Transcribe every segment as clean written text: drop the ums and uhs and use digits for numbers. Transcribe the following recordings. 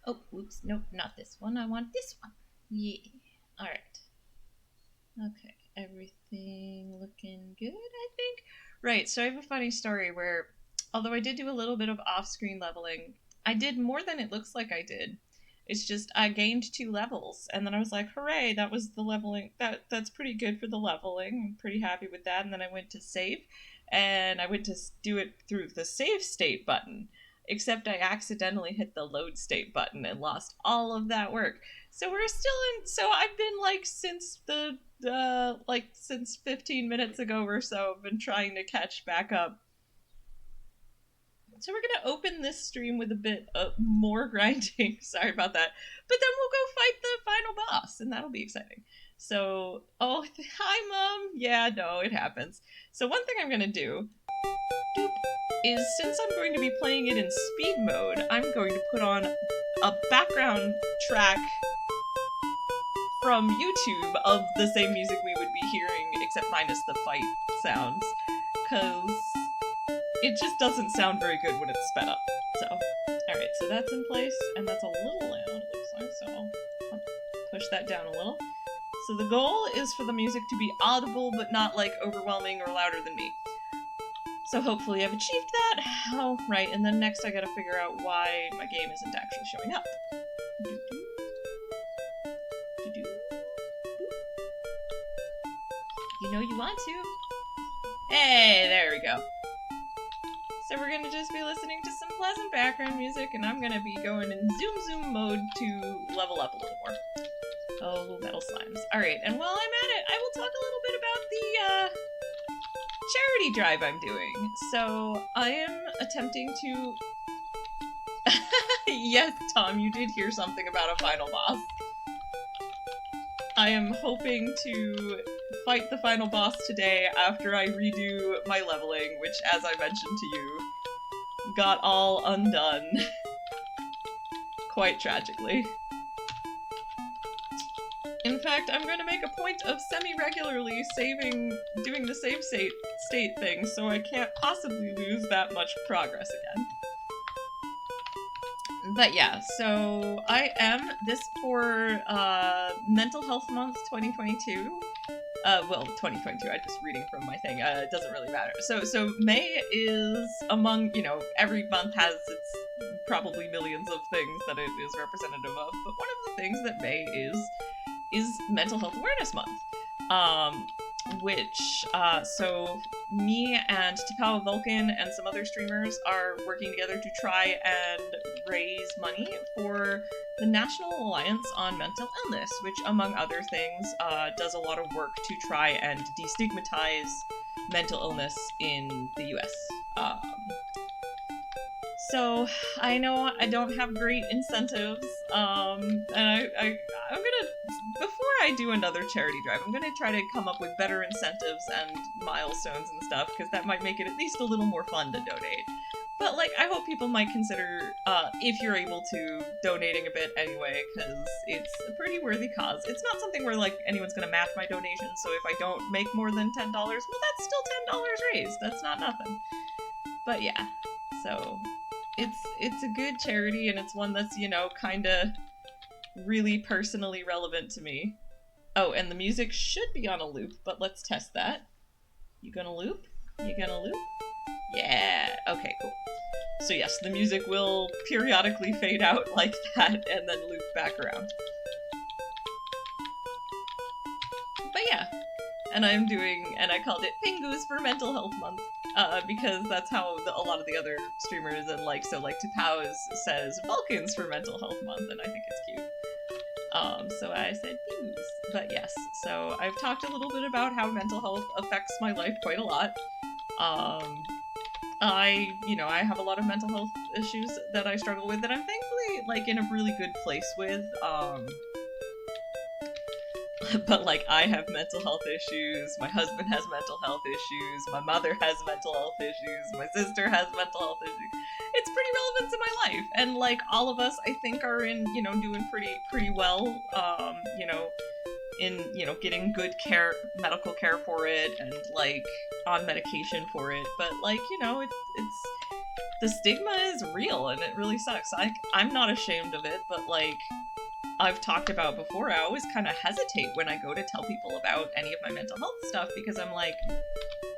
Oh, oops, nope, not this one. I want this one. Yeah. Alright. Okay, everything looking good, I think? Right, so I have a funny story where, although I did do a little bit of off-screen leveling, I did more than it looks like I did. It's just I gained 2 levels, and then I was like, hooray, that was the leveling. That's pretty good for the leveling. I'm pretty happy with that. And then I went to save, and I went to do it through the save state button, except I accidentally hit the load state button and lost all of that work. So we're still in. So I've been like since 15 minutes ago or so, I've been trying to catch back up. So we're gonna open this stream with a bit of more grinding. Sorry about that. But then we'll go fight the final boss, and that'll be exciting. So, oh, hi, Mom. Yeah, no, it happens. So one thing I'm gonna do is, since I'm going to be playing it in speed mode, I'm going to put on a background track from YouTube of the same music we would be hearing, except minus the fight sounds, because it just doesn't sound very good when it's sped up. So, alright, so that's in place, and that's a little loud, it looks like, so I'll push that down a little. So the goal is for the music to be audible, but not, like, overwhelming or louder than me. So hopefully I've achieved that. Oh, right, and then next I gotta figure out why my game isn't actually showing up. You know you want to. Hey, there we go. So we're gonna just be listening to some pleasant background music, and I'm gonna be going in zoom mode to level up a little more. Oh, metal slimes. Alright, and while I'm at it, I will talk a little bit about the, charity drive I'm doing. So, I am attempting to... Yes, Tom, you did hear something about a final boss. I am hoping to fight the final boss today after I redo my leveling, which, as I mentioned to you, got all undone. Quite tragically. In fact, I'm going to make a point of semi-regularly doing the save state thing, so I can't possibly lose that much progress again. But yeah, so I am, this for Mental Health Month 2022. Well, 2022, I'm just reading from my thing, it doesn't really matter. So May is among, you know, every month has its probably millions of things that it is representative of, but one of the things that May is Mental Health Awareness Month. So me and Takawa Vulcan and some other streamers are working together to try and raise money for the National Alliance on Mental Illness, which, among other things, does a lot of work to try and destigmatize mental illness in the US. So I know I don't have great incentives, and I'm gonna, before I do another charity drive, I'm gonna try to come up with better incentives and milestones and stuff, because that might make it at least a little more fun to donate. But, like, I hope people might consider, if you're able to, donating a bit anyway, because it's a pretty worthy cause. It's not something where, like, anyone's gonna match my donation, so if I don't make more than $10, well, that's still $10 raised. That's not nothing. But yeah, so it's a good charity, and it's one that's, you know, kinda really personally relevant to me. Oh, and the music should be on a loop, but let's test that. You gonna loop? You gonna loop? Yeah, okay, cool. So yes, the music will periodically fade out like that and then loop back around. But yeah, and I called it Pingus for Mental Health Month, because that's how a lot of the other streamers, and like Tapao says Vulcans for Mental Health Month, and I think it's cute. So I said Pingus. But yes, so I've talked a little bit about how mental health affects my life quite a lot. I have a lot of mental health issues that I struggle with that I'm thankfully, like, in a really good place with, but, like, I have mental health issues, my husband has mental health issues, my mother has mental health issues, my sister has mental health issues. It's pretty relevant to my life, and, like, all of us, I think, are doing pretty well, getting good medical care for it, and, like, on medication for it, but, like, it's the stigma is real and it really sucks. I'm not ashamed of it, but like I've talked about before, I always kind of hesitate when I go to tell people about any of my mental health stuff because I'm like,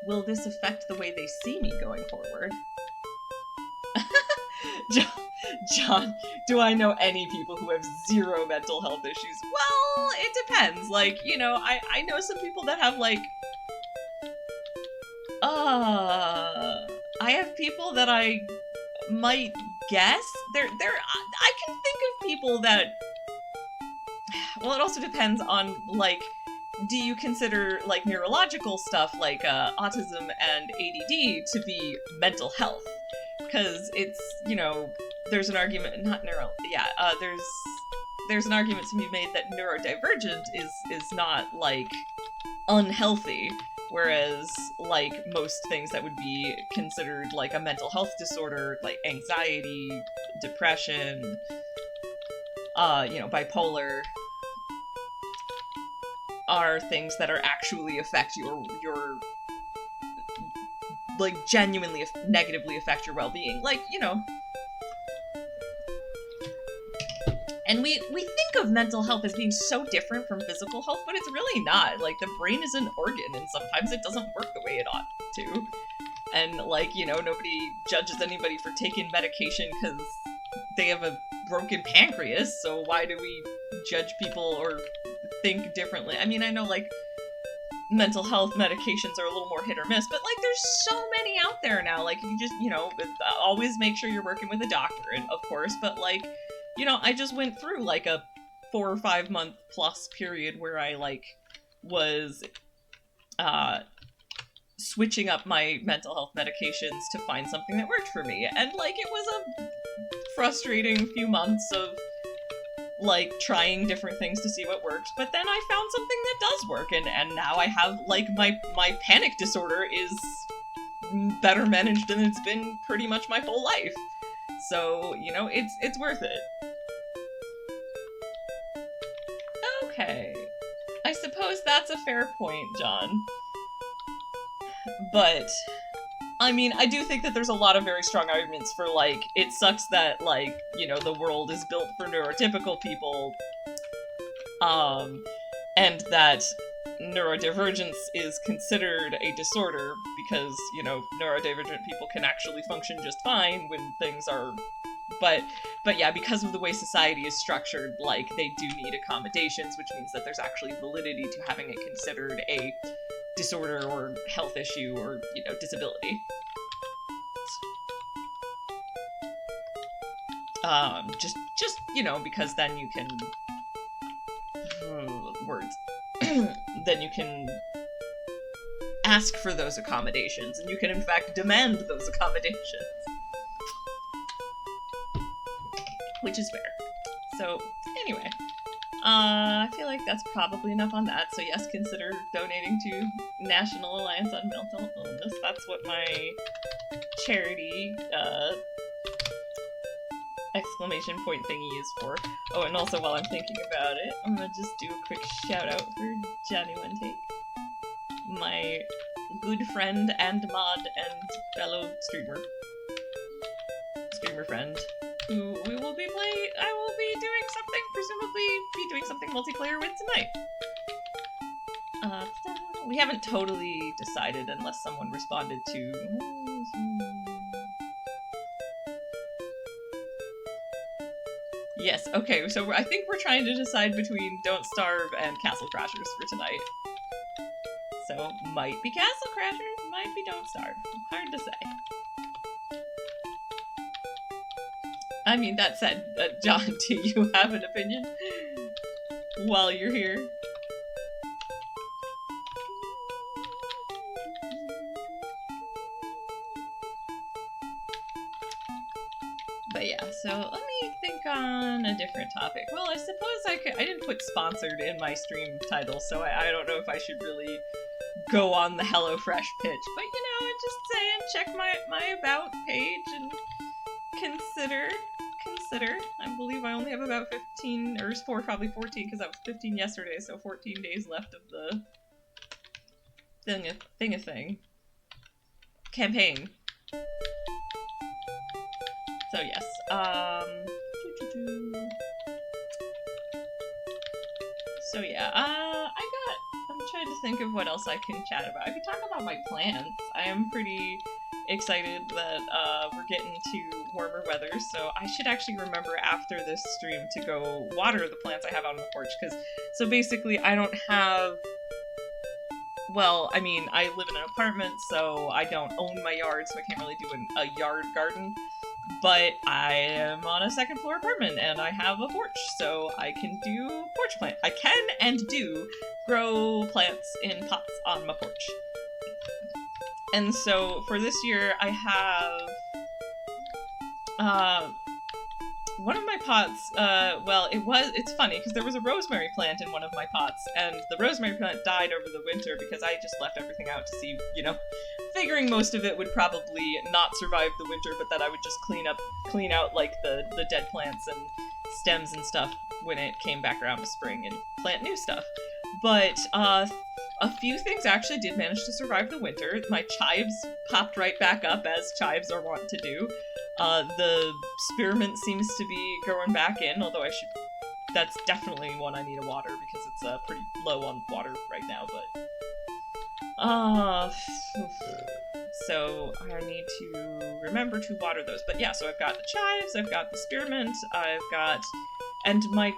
will this affect the way they see me going forward? John, do I know any people who have zero mental health issues? Well, it depends. Like, you know, I know some people that have like, I have people that I might guess. I can think of people that, well, it also depends on, like, do you consider, like, neurological stuff like autism and ADD to be mental health? Because it's, you know, there's an argument, there's an argument to be made that neurodivergent is not, like, unhealthy, whereas, like, most things that would be considered, like, a mental health disorder, like anxiety, depression, you know, bipolar, are things that are actually affect your like, genuinely negatively affect your well-being. Like, you know, and we think of mental health as being so different from physical health, but it's really not. Like, the brain is an organ, and sometimes it doesn't work the way it ought to. And, like, you know, nobody judges anybody for taking medication because they have a broken pancreas, so why do we judge people or think differently? I mean, I know, like, mental health medications are a little more hit or miss, but, like, there's so many out there now. Like, you just, you know, always make sure you're working with a doctor, and of course, but, like, you know, I just went through, like, a 4 or 5 month plus period where I, like, was, switching up my mental health medications to find something that worked for me, and, like, it was a frustrating few months of, like, trying different things to see what works, but then I found something that does work, and now I have, like, my panic disorder is better managed than it's been pretty much my whole life. So, you know, it's worth it. Okay. I suppose that's a fair point, John. But, I mean, I do think that there's a lot of very strong arguments for, like, it sucks that, like, you know, the world is built for neurotypical people, and that neurodivergence is considered a disorder because, you know, neurodivergent people can actually function just fine when things are, but yeah, because of the way society is structured, like, they do need accommodations, which means that there's actually validity to having it considered a disorder or health issue or, you know, disability. Just, you know, because then you can, words, then you can ask for those accommodations, and you can in fact demand those accommodations. Which is fair. So, anyway. I feel like that's probably enough on that. So yes, consider donating to National Alliance on Mental Illness. That's what my charity, exclamation point thingy is for. Oh, and also while I'm thinking about it, I'm gonna just do a quick shout out for Johnny One Take, my good friend and mod and fellow streamer friend, who I will be doing something, presumably be doing something multiplayer with tonight. We haven't totally decided unless someone responded to... Yes, okay, so I think we're trying to decide between Don't Starve and Castle Crashers for tonight. So, might be Castle Crashers, might be Don't Starve. Hard to say. I mean, that said, John, do you have an opinion while you're here? But yeah, so let me think on a different topic. Well, I suppose I didn't put sponsored in my stream title, so I don't know if I should really go on the HelloFresh pitch. But, you know, I'm just saying, check my About page and consider. I believe I only have about 15, or probably 14, because I was 15 yesterday, so 14 days left of the thing campaign. So yes, so yeah, I'm trying to think of what else I can chat about. I could talk about my plants. I am pretty excited that we're getting to warmer weather, so I should actually remember after this stream to go water the plants I have out on the porch, because, so basically I don't have, well, I mean, I live in an apartment, so I don't own my yard, so I can't really do a yard garden. But I am on a second floor apartment and I have a porch, so I can do porch plant. I can and do grow plants in pots on my porch. And so for this year, I have one of my pots, well, it's funny, because there was a rosemary plant in one of my pots, and the rosemary plant died over the winter because I just left everything out to see, figuring most of it would probably not survive the winter, but that I would just clean out, like, the dead plants and stems and stuff when it came back around to spring and plant new stuff. But, a few things actually did manage to survive the winter. My chives popped right back up, as chives are wont to do. The spearmint seems to be growing back in, although that's definitely one I need to water because it's pretty low on water right now, but so I need to remember to water those. But yeah, so I've got the chives, I've got the spearmint, and my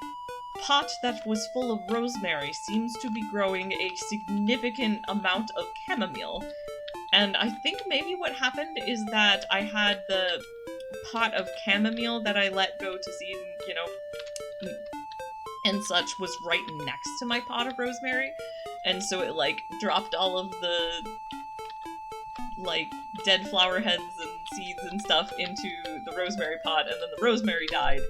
pot that was full of rosemary seems to be growing a significant amount of chamomile. And I think maybe what happened is that I had the pot of chamomile that I let go to seed, and such was right next to my pot of rosemary. And so it, like, dropped all of the, like, dead flower heads and seeds and stuff into the rosemary pot, and then the rosemary died.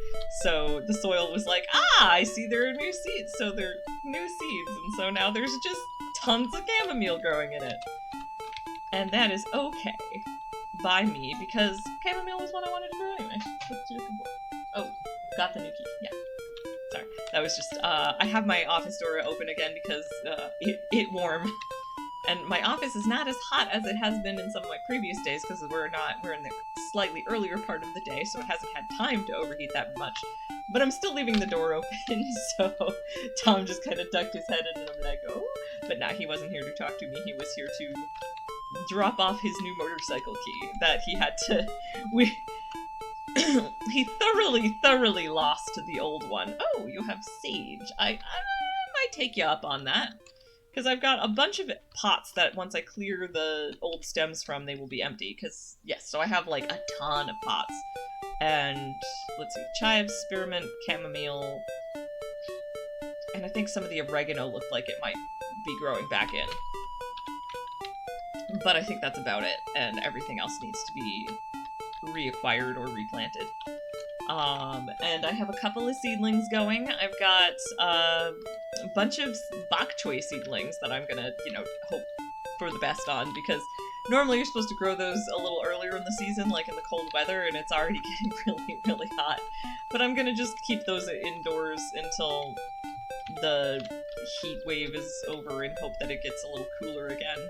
So the soil was like, I see there are new seeds. So they're new seeds, and so now there's just tons of chamomile growing in it. And that is okay by me, because chamomile was what I wanted to grow anyway. What you looking for? Oh, got the new key. Yeah. Sorry. That was just, I have my office door open again because it warm. And my office is not as hot as it has been in some of my previous days, because we're in the slightly earlier part of the day, so it hasn't had time to overheat that much. But I'm still leaving the door open, so Tom just kind of ducked his head in, and I'm like, oh. But nah, he wasn't here to talk to me. He was here to drop off his new motorcycle key that he had to... He thoroughly lost the old one. Oh, you have sage. I might take you up on that. Because I've got a bunch of pots that once I clear the old stems from, they will be empty. Because, yes, so I have, like, a ton of pots. And, let's see, chives, spearmint, chamomile, and I think some of the oregano looked like it might be growing back in. But I think that's about it, and everything else needs to be reacquired or replanted. And I have a couple of seedlings going. I've got a bunch of bok choy seedlings that I'm gonna, hope for the best on, because normally you're supposed to grow those a little earlier in the season, like in the cold weather, and it's already getting really hot. But I'm gonna just keep those indoors until the heat wave is over and hope that it gets a little cooler again.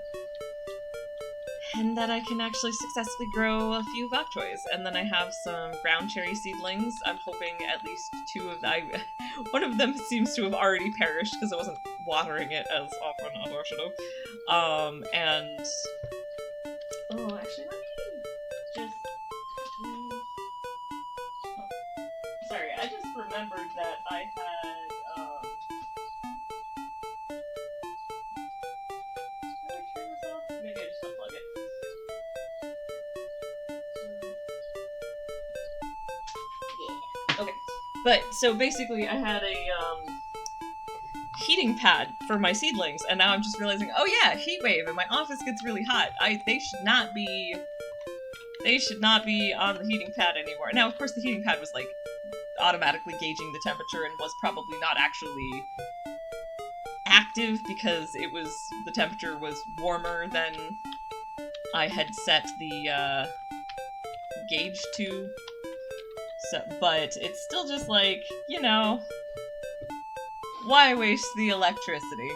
And that I can actually successfully grow a few bok choys. And then I have some ground cherry seedlings. I'm hoping at least two of them. One of them seems to have already perished because I wasn't watering it as often as I should have. And... oh, actually, let me just... oh. Sorry, I just remembered that I had... did I turn this off? Maybe I just unplug it. Okay, but so basically I had a heating pad for my seedlings, and now I'm just realizing, oh yeah, heat wave, and my office gets really hot. They should not be on the heating pad anymore. Now, of course, the heating pad was like automatically gauging the temperature and was probably not actually active because the temperature was warmer than I had set the gauge to. So, but it's still just like, why waste the electricity?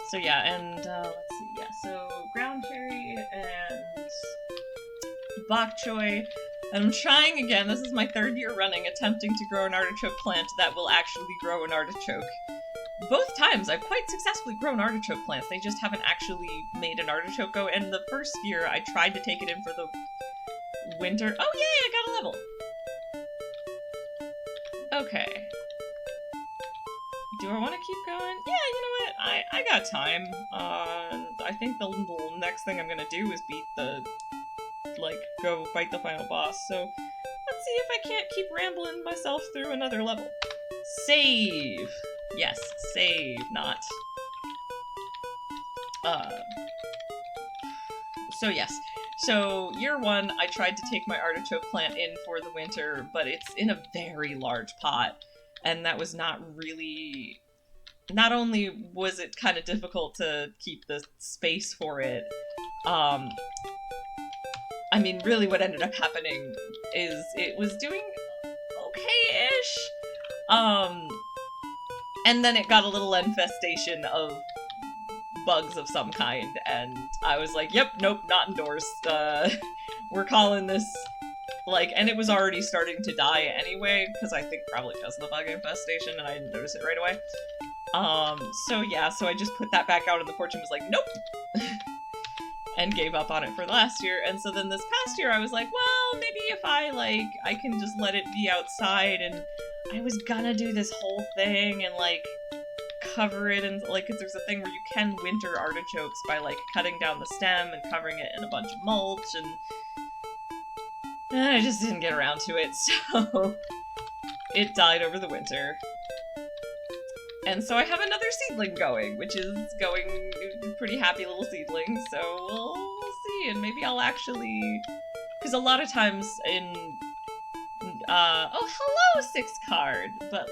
So yeah, and let's see, yeah, so ground cherry, bok choy. And I'm trying again, this is my 3rd year running, attempting to grow an artichoke plant that will actually grow an artichoke. Both times I've quite successfully grown artichoke plants, they just haven't actually made an artichoke go. And the first year I tried to take it in for the winter. Oh yay, I got a level! Okay. Do I want to keep going? Yeah, you know what? I got time. I think the next thing I'm gonna do is beat the, go fight the final boss. So let's see if I can't keep rambling myself through another level. Save! Yes, save, not. So yes. So, year 1, I tried to take my artichoke plant in for the winter, but it's in a very large pot. And that was not really... Not only was it kind of difficult to keep the space for it, I mean, really what ended up happening is it was doing okay-ish. And then it got a little infestation of bugs of some kind, and I was like, yep, nope, not endorsed. We're calling this... and it was already starting to die anyway, because I think probably because of the bug infestation, and I didn't notice it right away. So yeah, so I just put that back out, and the fortune was like, nope! And gave up on it for last year, and so then this past year I was like, well, maybe if I can just let it be outside, and I was gonna do this whole thing, and, cover it, and, cause there's a thing where you can winter artichokes by, cutting down the stem and covering it in a bunch of mulch, and I just didn't get around to it, so it died over the winter. And so I have another seedling going, which is going pretty happy little seedling, so we'll see, and maybe I'll actually... Because a lot of times in... oh, hello, 6 card! But,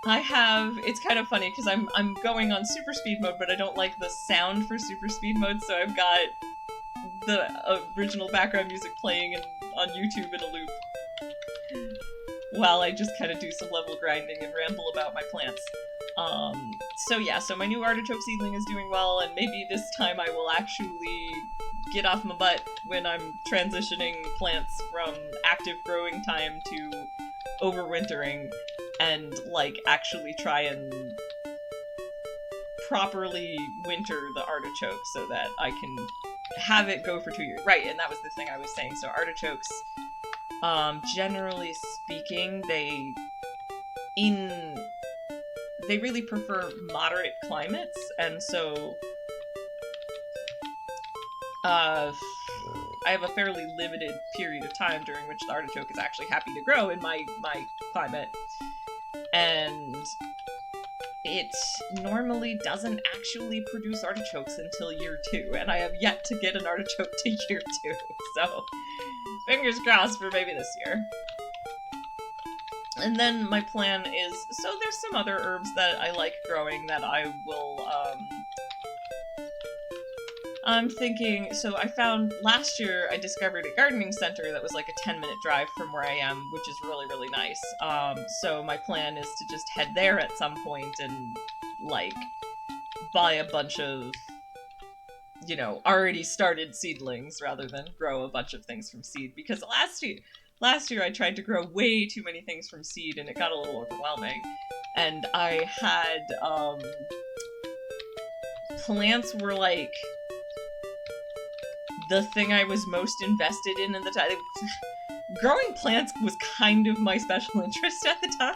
I have... It's kind of funny, because I'm going on super speed mode, but I don't like the sound for super speed mode, so I've got the original background music playing on YouTube in a loop while I just kind of do some level grinding and ramble about my plants. So yeah, so my new artichoke seedling is doing well, and maybe this time I will actually get off my butt when I'm transitioning plants from active growing time to overwintering, and, actually try and properly winter the artichoke so that I can have it go for 2 years. Right, and that was the thing I was saying. So artichokes, generally speaking, they really prefer moderate climates, and so I have a fairly limited period of time during which the artichoke is actually happy to grow in my climate, and it normally doesn't actually produce artichokes until year 2, and I have yet to get an artichoke to year 2, so fingers crossed for maybe this year. And then my plan is, so there's some other herbs that I like growing that I will, I'm thinking, so I found, last year I discovered a gardening center that was a 10-minute drive from where I am, which is really, really nice. So my plan is to just head there at some point and, buy a bunch of, already started seedlings rather than grow a bunch of things from seed, because last year I tried to grow way too many things from seed and it got a little overwhelming. And I had, plants were the thing I was most invested in the time. Growing plants was kind of my special interest at the time.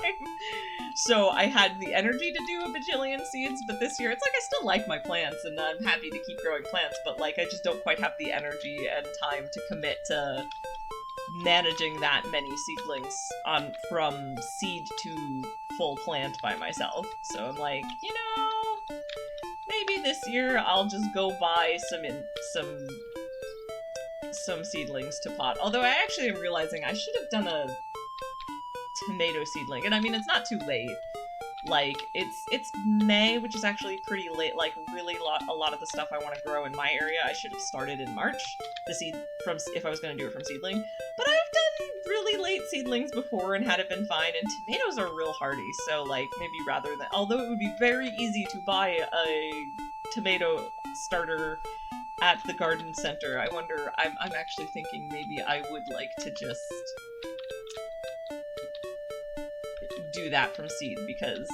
So I had the energy to do a bajillion seeds, but this year it's I still like my plants and I'm happy to keep growing plants, but I just don't quite have the energy and time to commit to managing that many seedlings from seed to full plant by myself. So I'm maybe this year I'll just go buy some seedlings to pot. Although I actually am realizing I should have done a tomato seedling. And I mean, it's not too late. It's May, which is actually pretty late. Really a lot of the stuff I want to grow in my area, I should have started in March. If I was going to do it from seedling. But I've done really late seedlings before and had it been fine, and tomatoes are real hardy, so like maybe rather than, although it would be very easy to buy a tomato starter at the garden center, I wonder, I'm actually thinking maybe I would like to just do that from seed, because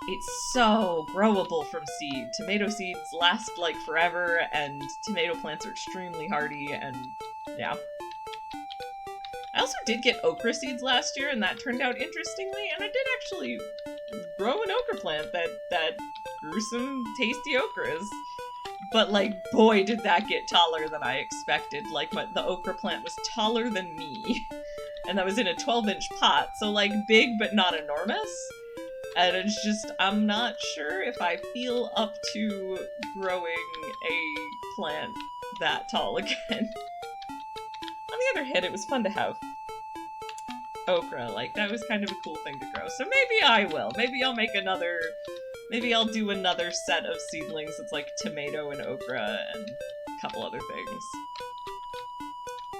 it's so growable from seed. Tomato seeds last like forever, and tomato plants are extremely hardy, and yeah. I also did get okra seeds last year, and that turned out interestingly, and I did actually grow an okra plant that grew some tasty okras. But, like, boy, did that get taller than I expected. Like, the okra plant was taller than me. And that was in a 12-inch pot, so, like, big but not enormous. And it's just, I'm not sure if I feel up to growing a plant that tall again. On the other hand, it was fun to have okra. Like, that was kind of a cool thing to grow. So maybe I will. Maybe I'll make another... Maybe I'll do another set of seedlings that's like tomato and okra and a couple other things.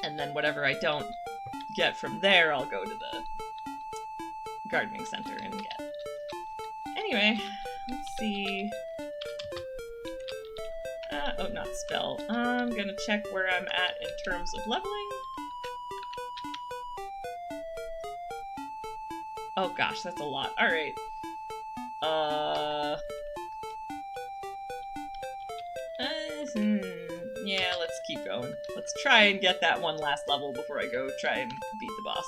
And then whatever I don't get from there, I'll go to the gardening center and get. Anyway, let's see. Oh, not spell. I'm gonna check where I'm at in terms of leveling. Oh gosh, that's a lot. Alright. Yeah, let's keep going. Let's try and get that one last level before I go try and beat the boss.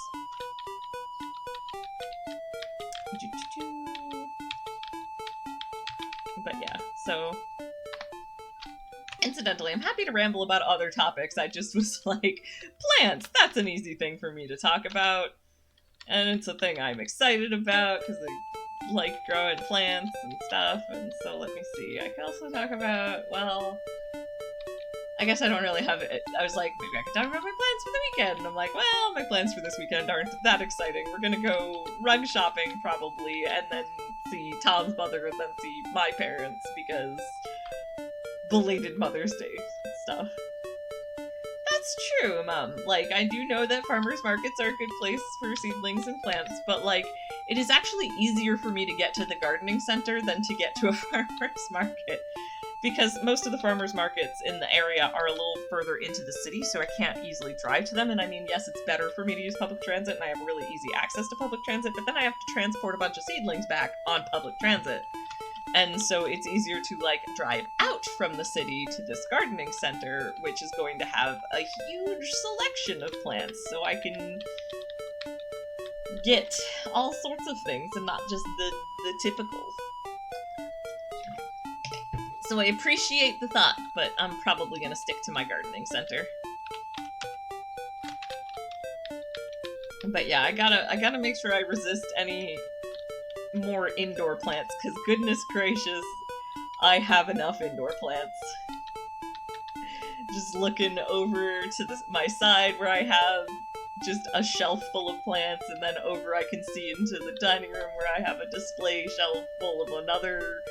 But yeah, so... Incidentally, I'm happy to ramble about other topics. I just was like, plants! That's an easy thing for me to talk about. And it's a thing I'm excited about, because I like growing plants and stuff, and so let me see. I could also talk about, well... I guess I don't really have it. I was like, maybe I could talk about my plans for the weekend. And I'm like, well, my plans for this weekend aren't that exciting. We're gonna go rug shopping, probably, and then see Tom's mother, and then see my parents, because belated Mother's Day stuff. That's true, Mom. Like, I do know that farmers markets are a good place for seedlings and plants, but, like, it is actually easier for me to get to the gardening center than to get to a farmer's market. Because most of the farmers markets in the area are a little further into the city, so I can't easily drive to them. And I mean, yes, it's better for me to use public transit, and I have really easy access to public transit, but then I have to transport a bunch of seedlings back on public transit. And so it's easier to, like, drive out from the city to this gardening center, which is going to have a huge selection of plants, so I can get all sorts of things and not just the typicals. So I appreciate the thought, but I'm probably gonna stick to my gardening center. But yeah, I gotta make sure I resist any more indoor plants, because goodness gracious, I have enough indoor plants. Just looking over to my side where I have just a shelf full of plants, and then over I can see into the dining room where I have a display shelf full of another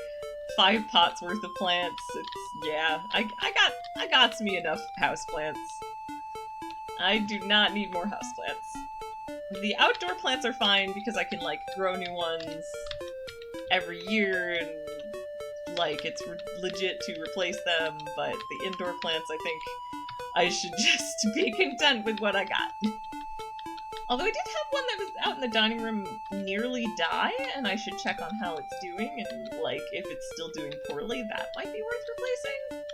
5 pots worth of plants. It's, yeah, I got me enough houseplants. I do not need more houseplants. The outdoor plants are fine because I can, like, grow new ones every year, and, like, it's legit to replace them, but the indoor plants, I think I should just be content with what I got. Although I did have one that was out in the dining room nearly die, and I should check on how it's doing, and, like, if it's still doing poorly, that might be worth replacing.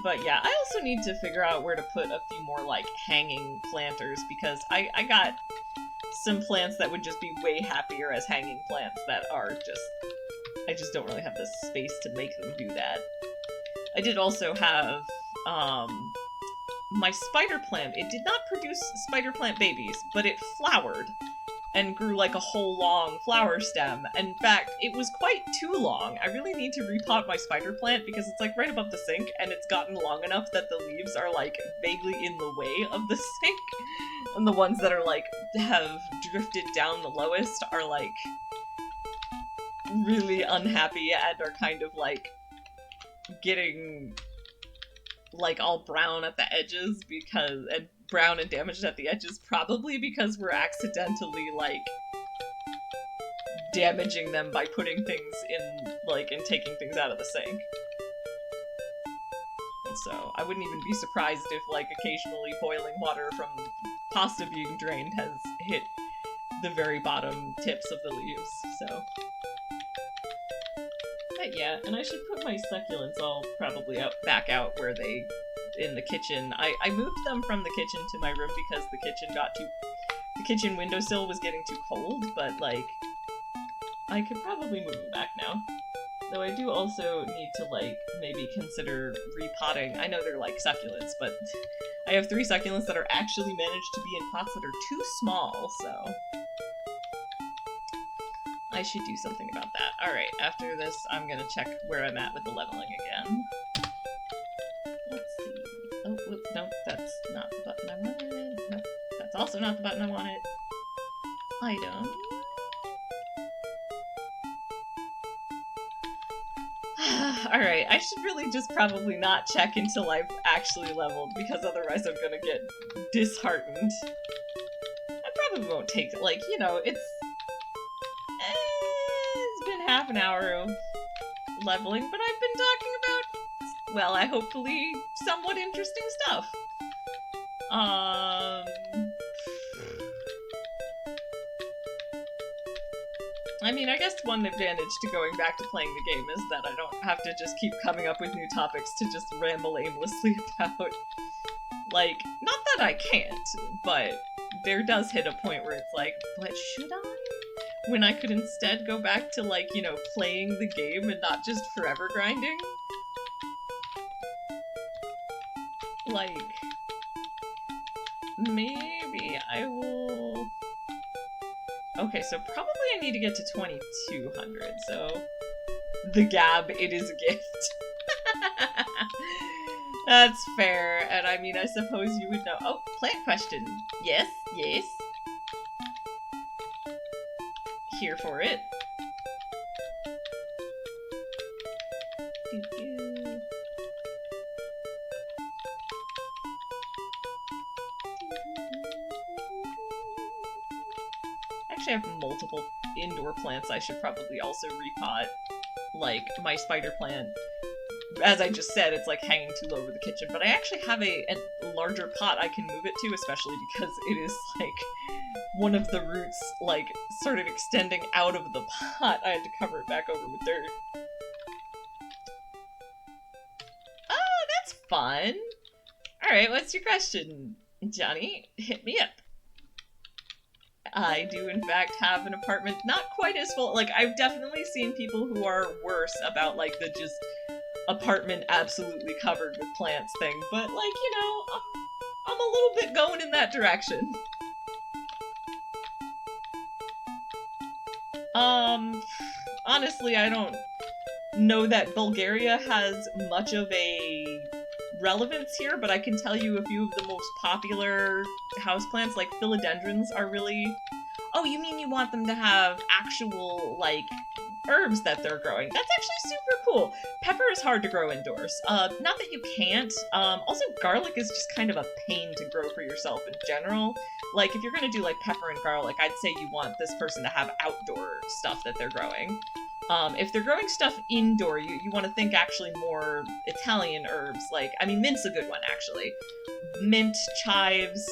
But yeah, I also need to figure out where to put a few more, like, hanging planters, because I got some plants that would just be way happier as hanging plants that are just... I just don't really have the space to make them do that. I did also have, my spider plant. It did not produce spider plant babies, but it flowered and grew like a whole long flower stem. In fact, it was quite too long. I really need to repot my spider plant because it's like right above the sink, and it's gotten long enough that the leaves are like vaguely in the way of the sink. And the ones that are like have drifted down the lowest are like really unhappy and are kind of like getting like all brown at the edges and brown and damaged at the edges, probably because we're accidentally like damaging them by putting things in, like, and taking things out of the sink. And so I wouldn't even be surprised if, like, occasionally boiling water from pasta being drained has hit the very bottom tips of the leaves, so. But yeah, and I should put my succulents all probably back out where they, in the kitchen. I moved them from the kitchen to my room because the kitchen windowsill was getting too cold, but, like, I could probably move them back now. Though I do also need to, like, maybe consider repotting. I know they're, like, succulents, but I have 3 succulents that are actually managed to be in pots that are too small, so I should do something about that. Alright, after this, I'm gonna check where I'm at with the leveling again. Let's see. Oh, whoops, no, that's not the button I wanted. Nope, that's also not the button I wanted. Item. Alright, I should really just probably not check until I've actually leveled, because otherwise I'm gonna get disheartened. I probably won't take, like, you know, it's been half an hour of leveling, but I've been talking about, well, I hopefully somewhat interesting stuff. I mean, I guess one advantage to going back to playing the game is that I don't have to just keep coming up with new topics to just ramble aimlessly about. Like, not that I can't, but there does hit a point where it's like, but should I? When I could instead go back to, like, you know, playing the game and not just forever grinding. Like, maybe I will... Okay, so probably I need to get to 2200, so... The Gab, it is a gift. That's fair, and I mean, I suppose you would know. Oh, plant question. Yes, yes. Here for it. Doo-doo. Actually, I have multiple indoor plants I should probably also repot. Like, my spider plant, as I just said, it's like hanging too low over the kitchen, but I actually have a larger pot I can move it to, especially because it is, like, one of the roots, like, started extending out of the pot. I had to cover it back over with dirt. Oh, that's fun! Alright, what's your question, Johnny? Hit me up. I do, in fact, have an apartment not quite as full. Like, I've definitely seen people who are worse about, like, the just apartment absolutely covered with plants thing, but, like, you know, I'm a little bit going in that direction. Honestly, I don't know that Bulgaria has much of a relevance here, but I can tell you a few of the most popular houseplants, like philodendrons, are really... Oh, you mean you want them to have actual, like, herbs that they're growing? That's actually super cool. Pepper is hard to grow indoors. Not that you can't. Also, garlic is just kind of a pain to grow for yourself in general. Like, if you're gonna do, like, pepper and garlic, I'd say you want this person to have outdoor stuff that they're growing. If they're growing stuff indoor, you want to think actually more Italian herbs, like, I mean, mint's a good one, actually. Mint, chives,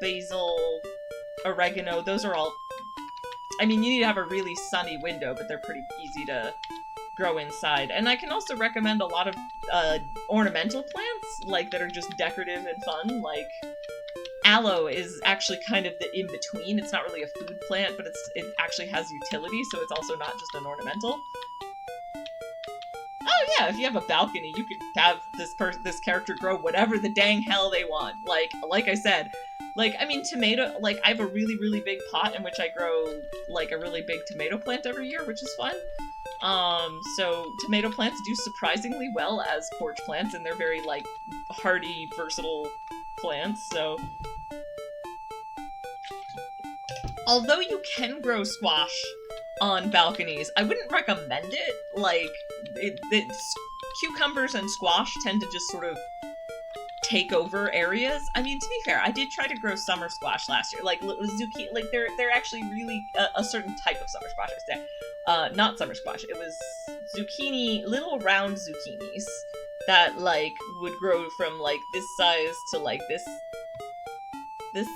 basil, oregano, those are all... I mean, you need to have a really sunny window, but they're pretty easy to grow inside. And I can also recommend a lot of ornamental plants, like, that are just decorative and fun, like... Aloe is actually kind of the in-between. It's not really a food plant, but it actually has utility, so it's also not just an ornamental. Oh yeah, if you have a balcony, you could have this character grow whatever the dang hell they want. Like I said, like, I mean, tomato, like, I have a really, really big pot in which I grow, like, a really big tomato plant every year, which is fun. So tomato plants do surprisingly well as porch plants, and they're very, like, hardy, versatile plants, so... Although you can grow squash on balconies, I wouldn't recommend it. Like, cucumbers and squash tend to just sort of take over areas. I mean, to be fair, I did try to grow summer squash last year. Like zucchini, like they're actually really a certain type of summer squash. I would say, not summer squash. It was zucchini, little round zucchinis that like would grow from like this size to like this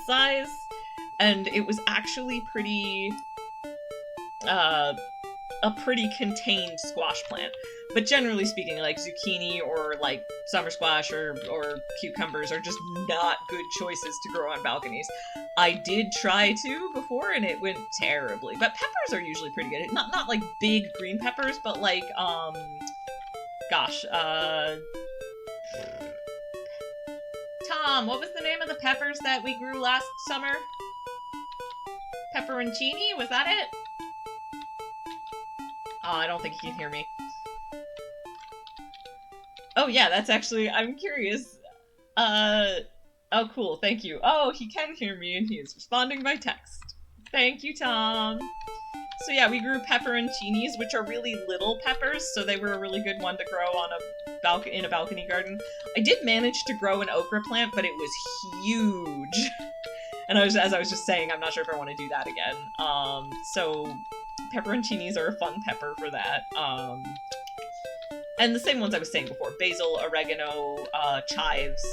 size, and it was actually pretty a pretty contained squash plant. But generally speaking, like zucchini or like summer squash or cucumbers are just not good choices to grow on balconies. I did try to before and it went terribly. But peppers are usually pretty good. Not like big green peppers, but like Tom, what was the name of the peppers that we grew last summer? Pepperoncini? Was that it? Oh, I don't think he can hear me. Oh yeah, that's actually, I'm curious. Oh cool, thank you. Oh, he can hear me and he is responding by text. Thank you, Tom. So yeah, we grew pepperoncinis, which are really little peppers, so they were a really good one to grow on in a balcony garden. I did manage to grow an okra plant, but it was huge. And as I was just saying, I'm not sure if I want to do that again. So pepperoncinis are a fun pepper for that. And the same ones I was saying before, basil, oregano, chives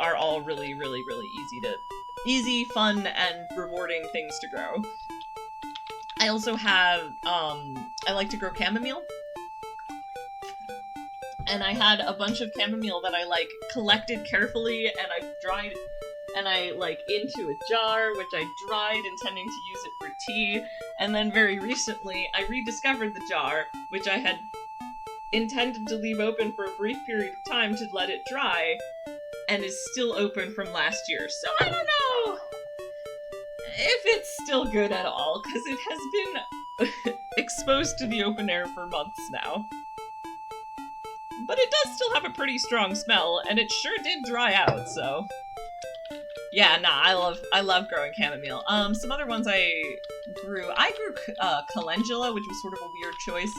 are all really, really, really easy, fun, and rewarding things to grow. I also have, I like to grow chamomile. And I had a bunch of chamomile that I, like, collected carefully, and I dried, and I, like, into a jar, which I dried, intending to use it for tea. And then very recently, I rediscovered the jar, which I had intended to leave open for a brief period of time to let it dry, and is still open from last year. So I don't know if it's still good at all, because it has been exposed to the open air for months now. But it does still have a pretty strong smell, and it sure did dry out, so... Yeah, nah, I love growing chamomile. Some other ones I grew calendula, which was sort of a weird choice,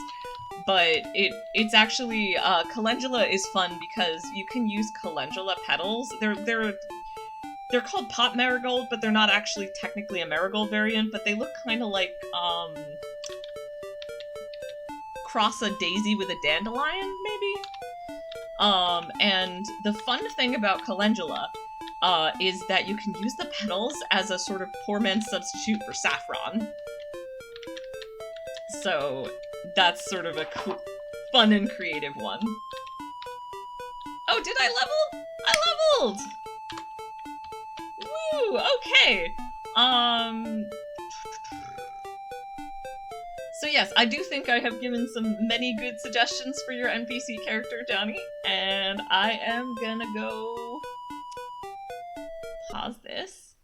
but it's actually, calendula is fun because you can use calendula petals. They're called pot marigold, but they're not actually technically a marigold variant, but they look kind of like, cross a daisy with a dandelion, maybe? And the fun thing about calendula, is that you can use the petals as a sort of poor man's substitute for saffron. So that's sort of a fun and creative one. Oh, did I level? I leveled! Woo! Okay! So yes, I do think I have given many good suggestions for your NPC character, Johnny, and I am gonna go pause this,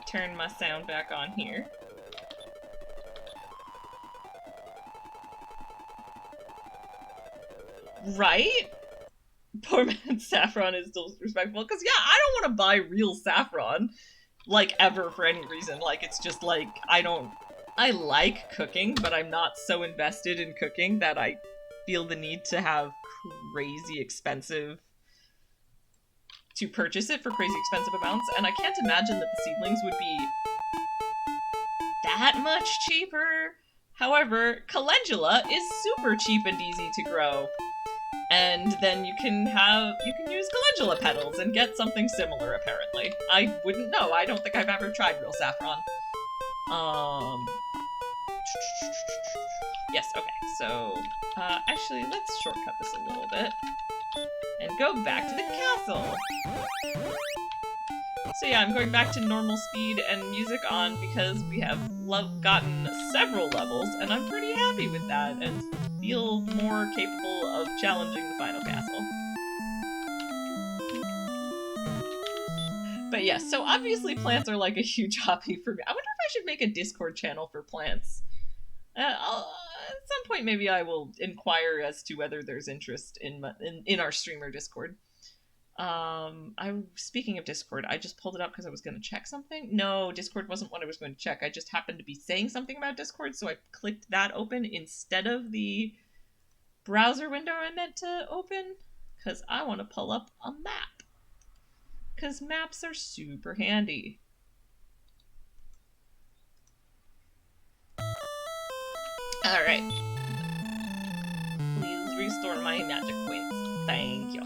turn my sound back on here. Right? Poor man's saffron is still respectful, because yeah, I don't want to buy real saffron, like, ever for any reason. Like, it's just like, I like cooking, but I'm not so invested in cooking that I feel the need to have crazy expensive to purchase it for crazy expensive amounts, and I can't imagine that the seedlings would be that much cheaper. However, calendula is super cheap and easy to grow, and then you can use calendula petals and get something similar, apparently. I wouldn't know, I don't think I've ever tried real saffron. Yes, okay, so, actually, let's shortcut this a little bit and go back to the castle. So yeah, I'm going back to normal speed and music on because we have gotten several levels, and I'm pretty happy with that, and feel more capable of challenging the final castle. But yes, so obviously plants are like a huge hobby for me. I wonder if I should make a Discord channel for plants. At some point, maybe I will inquire as to whether there's interest in our streamer Discord. Speaking of Discord, I just pulled it up because I was going to check something. No, Discord wasn't what I was going to check. I just happened to be saying something about Discord, so I clicked that open instead of the browser window I meant to open. because I want to pull up a map. Because maps are super handy. Alright. Please restore my magic points. Thank you.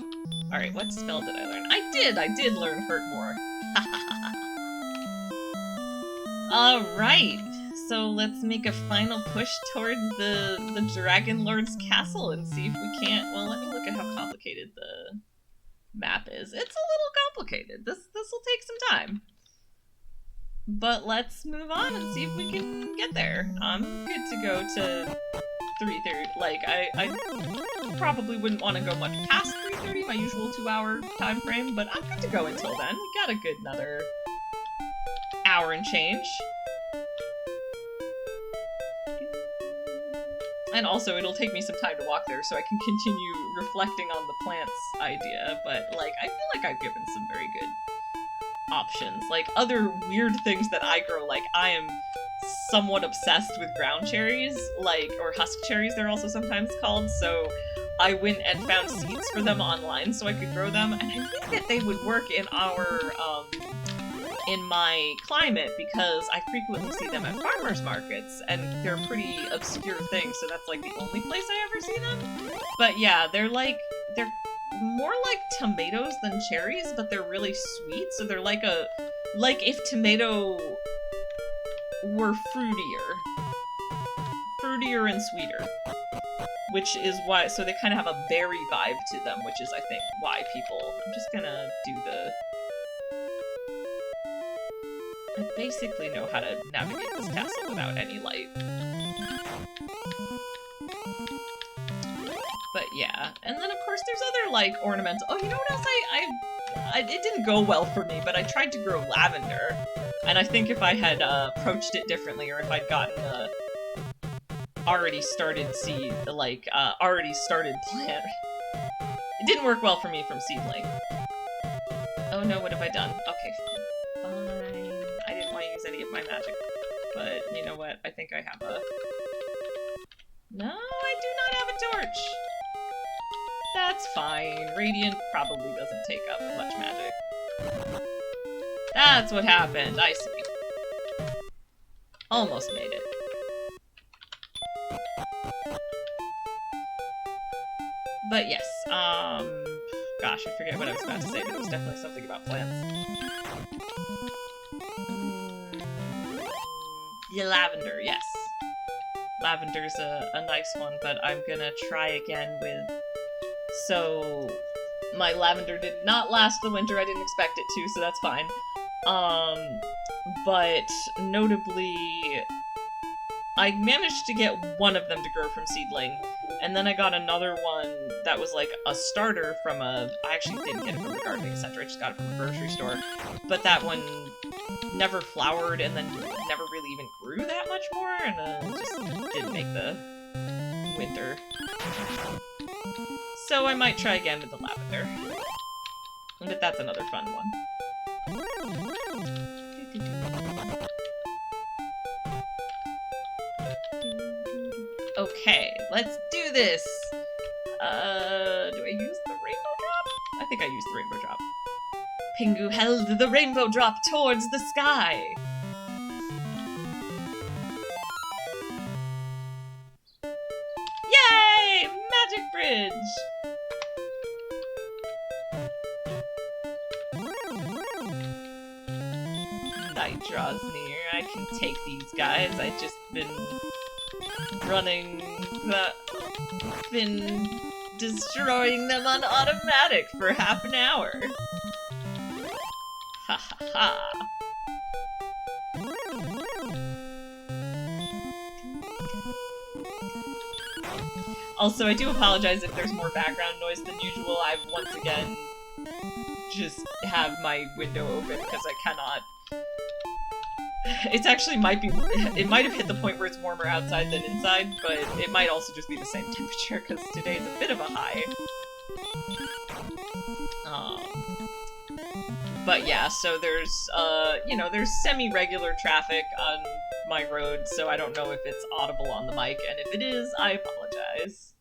Alright, what spell did I learn? I did learn Hurt More. Alright, so let's make a final push towards the Dragon Lord's castle and see if we can't... Well, let me look at how complicated the map is. It's a little complicated. This will take some time. But let's move on and see if we can get there. I'm good to go to 3:30. Like, I probably wouldn't want to go much past 3:30, my usual 2-hour time frame, but I'm good to go until then. We got a good another hour and change. And also, it'll take me some time to walk there so I can continue reflecting on the plants idea, but, like, I feel like I've given some very good options. Like, other weird things that I grow, like, I am somewhat obsessed with ground cherries, like, or husk cherries they're also sometimes called, so I went and found seeds for them online so I could grow them, and I think that they would work in our, in my climate, because I frequently see them at farmers markets, and they're pretty obscure things, so that's, like, the only place I ever see them. But yeah, they're more like tomatoes than cherries, but they're really sweet, so they're like if tomato were fruitier and sweeter, which is why, so they kind of have a berry vibe to them, which is, I think, why people... I'm just gonna do the... I basically know how to navigate this castle without any light. But yeah, and then of course there's other, like, ornamental... Oh, you know what else it didn't go well for me, but I tried to grow lavender, and I think if I had approached it differently, or if I'd gotten a already started seed, like, already started plant, it didn't work well for me from seedling. Oh no, what have I done? Okay, fine. I didn't want to use any of my magic, but you know what? I think I have a... No, I do not have a torch! That's fine. Radiant probably doesn't take up much magic. That's what happened. I see. Almost made it. But yes, gosh, I forget what I was about to say, but it was definitely something about plants. Yeah, lavender, yes. Lavender's a nice one, but I'm gonna try again with... So, my lavender did not last the winter, I didn't expect it to, so that's fine. But notably, I managed to get one of them to grow from seedling, and then I got another one that was like a starter from I actually didn't get it from the gardening center, I just got it from the grocery store, but that one never flowered and then never really even grew that much more, and just didn't make the winter. So I might try again with the lavender. But that's another fun one. Okay, let's do this! Do I use the rainbow drop? I think I used the rainbow drop. Pingu held the rainbow drop towards the sky! Yay! Magic bridge! Night draws near. I can take these guys. I've just been running been destroying them on automatic for half an hour. Ha ha ha. Also, I do apologize if there's more background noise than usual. I've once again just have my window open because I cannot... It's actually it might have hit the point where it's warmer outside than inside, but it might also just be the same temperature because today's a bit of a high. But yeah, so there's, you know, there's semi-regular traffic on my road, so I don't know if it's audible on the mic, and if it is, I apologize.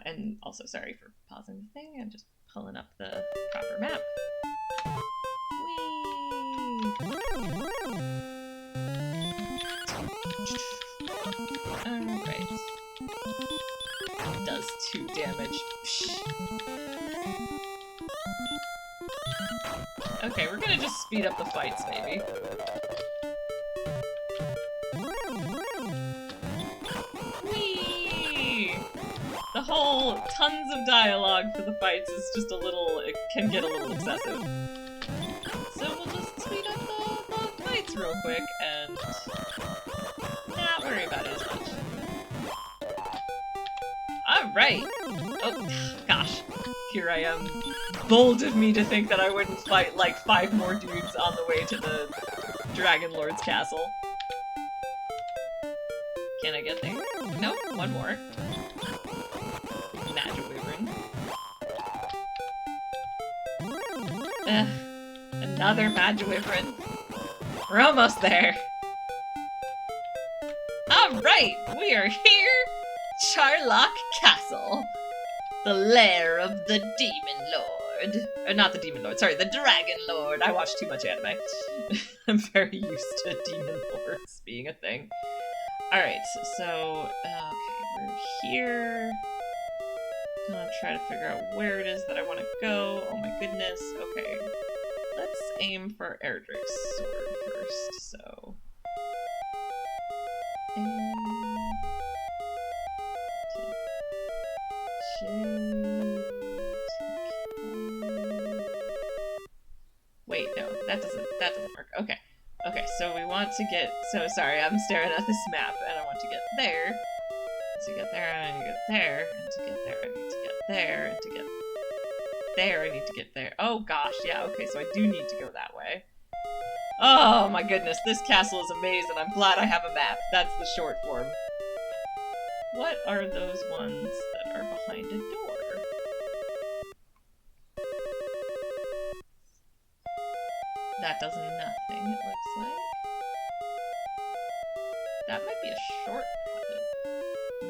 And also sorry for pausing the thing and just pulling up the proper map. Alright. Does 2 damage. Okay, we're gonna just speed up the fights, maybe. Whee! The whole tons of dialogue for the fights is just a little, it can get a little excessive. So we'll just speed up the fights real quick and not worry about it as much. Alright! Oh, gosh. Here I am. Bold of me to think that I wouldn't fight like 5 more dudes on the way to the Dragon Lord's castle. Can I get there? Nope, 1 more. Magic Wyvern. Another Magic Wyvern. We're almost there. Alright, we are here! Charlock Castle. The lair of the Demon Lord. Or not the Demon Lord, sorry, the Dragon Lord. I watch too much anime. I'm very used to Demon Lords being a thing. Alright, so, okay, we're here. I'm gonna try to figure out where it is that I want to go. Oh my goodness, okay. Let's aim for Erdrick's sword first, so... Wait, no, that doesn't work. Okay. Okay, so we want to get, so sorry, I'm staring at this map, and I want to get there. To get there, I need to get there, and to get there, I need to get there, and to get there, I need to get there. Oh gosh, yeah, okay, so I do need to go that way. Oh my goodness, this castle is a maze, and I'm glad I have a map. That's the short form. What are those ones that are behind a door? That does nothing, it looks like. That might be a shortcut.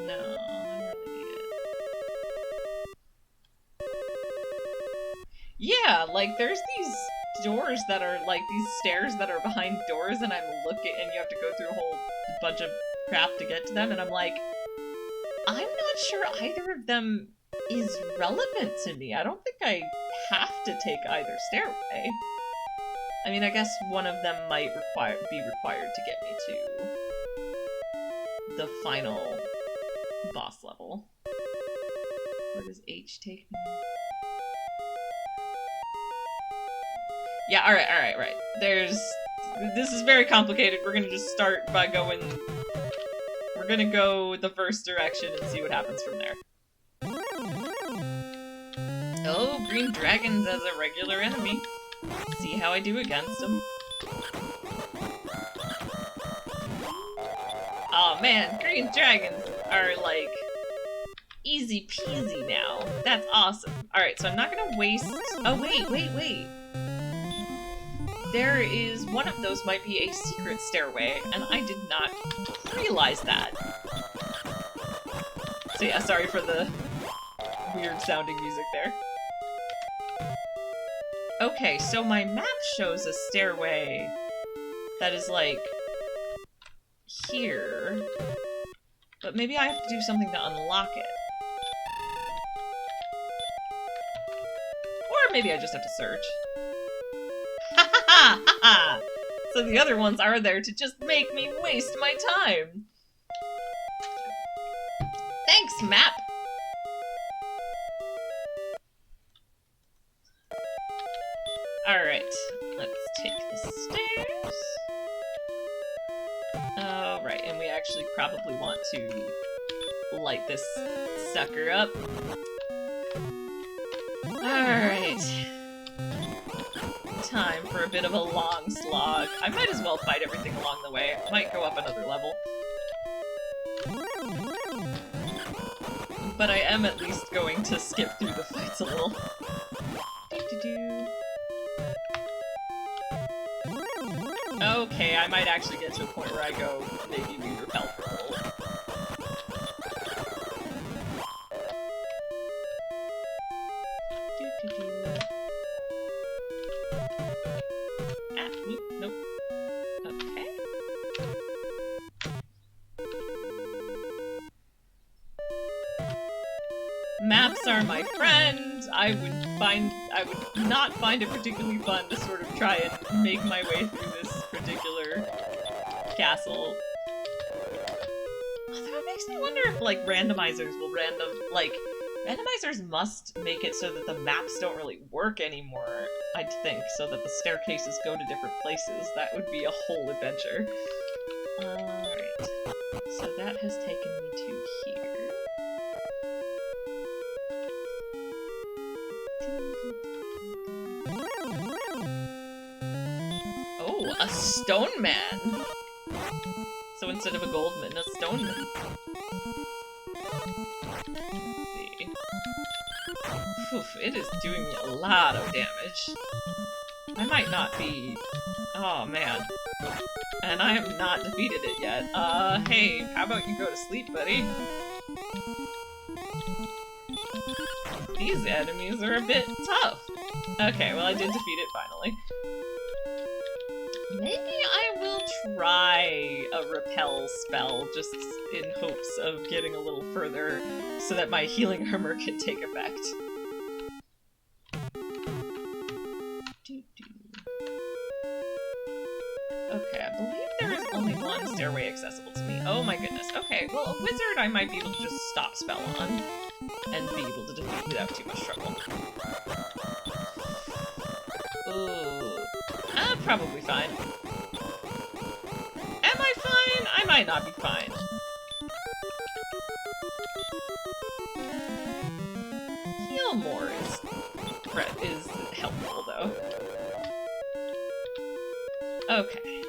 No, I don't really need it. Yeah, like there's these doors that are like these stairs that are behind doors, and I'm looking, and you have to go through a whole bunch of crap to get to them, and I'm like, I'm not sure either of them is relevant to me. I don't think I have to take either stairway. I mean, I guess one of them might be required to get me to the final boss level. Where does H take me? Yeah, alright. This is very complicated. We're gonna just start by going... We're gonna go the first direction and see what happens from there. Oh, green dragons as a regular enemy. See how I do against them. Oh man, green dragons are like easy peasy now. That's awesome. Alright, so I'm not gonna waste... Oh wait. There is... One of those might be a secret stairway, and I did not realize that. So yeah, sorry for the weird sounding music there. Okay, so my map shows a stairway that is, like, here. But maybe I have to do something to unlock it. Or maybe I just have to search. Ha ha ha ha ha! So the other ones are there to just make me waste my time. Thanks, map! Alright, let's take the stairs. Right, and we actually probably want to light this sucker up. Alright. Time for a bit of a long slog. I might as well fight everything along the way. I might go up another level. But I am at least going to skip through the fights a little. Okay, I might actually get to a point where I go, maybe we repel for a little. cats are my friend. I would not find it particularly fun to sort of try and make my way through this particular castle. Although it makes me wonder if, like, randomizers will randomizers must make it so that the maps don't really work anymore, I'd think, so that the staircases go to different places. That would be a whole adventure. Alright. So that has taken me to here. Oh, a stone man! So instead of a goldman, a stone man. Let's see. Oof, it is doing me a lot of damage. I might not be... Oh, man. And I have not defeated it yet. Hey, how about you go to sleep, buddy? These enemies are a bit tough. Okay, well I did defeat it finally. Maybe I will try a repel spell just in hopes of getting a little further so that my healing armor can take effect. Okay, I believe there is only one stairway accessible to me. Oh my goodness. Okay, well a wizard I might be able to just stop spell on and be able to defeat without too much trouble. Ooh. Probably fine. Am I fine? I might not be fine. Heal more is helpful, though. Okay.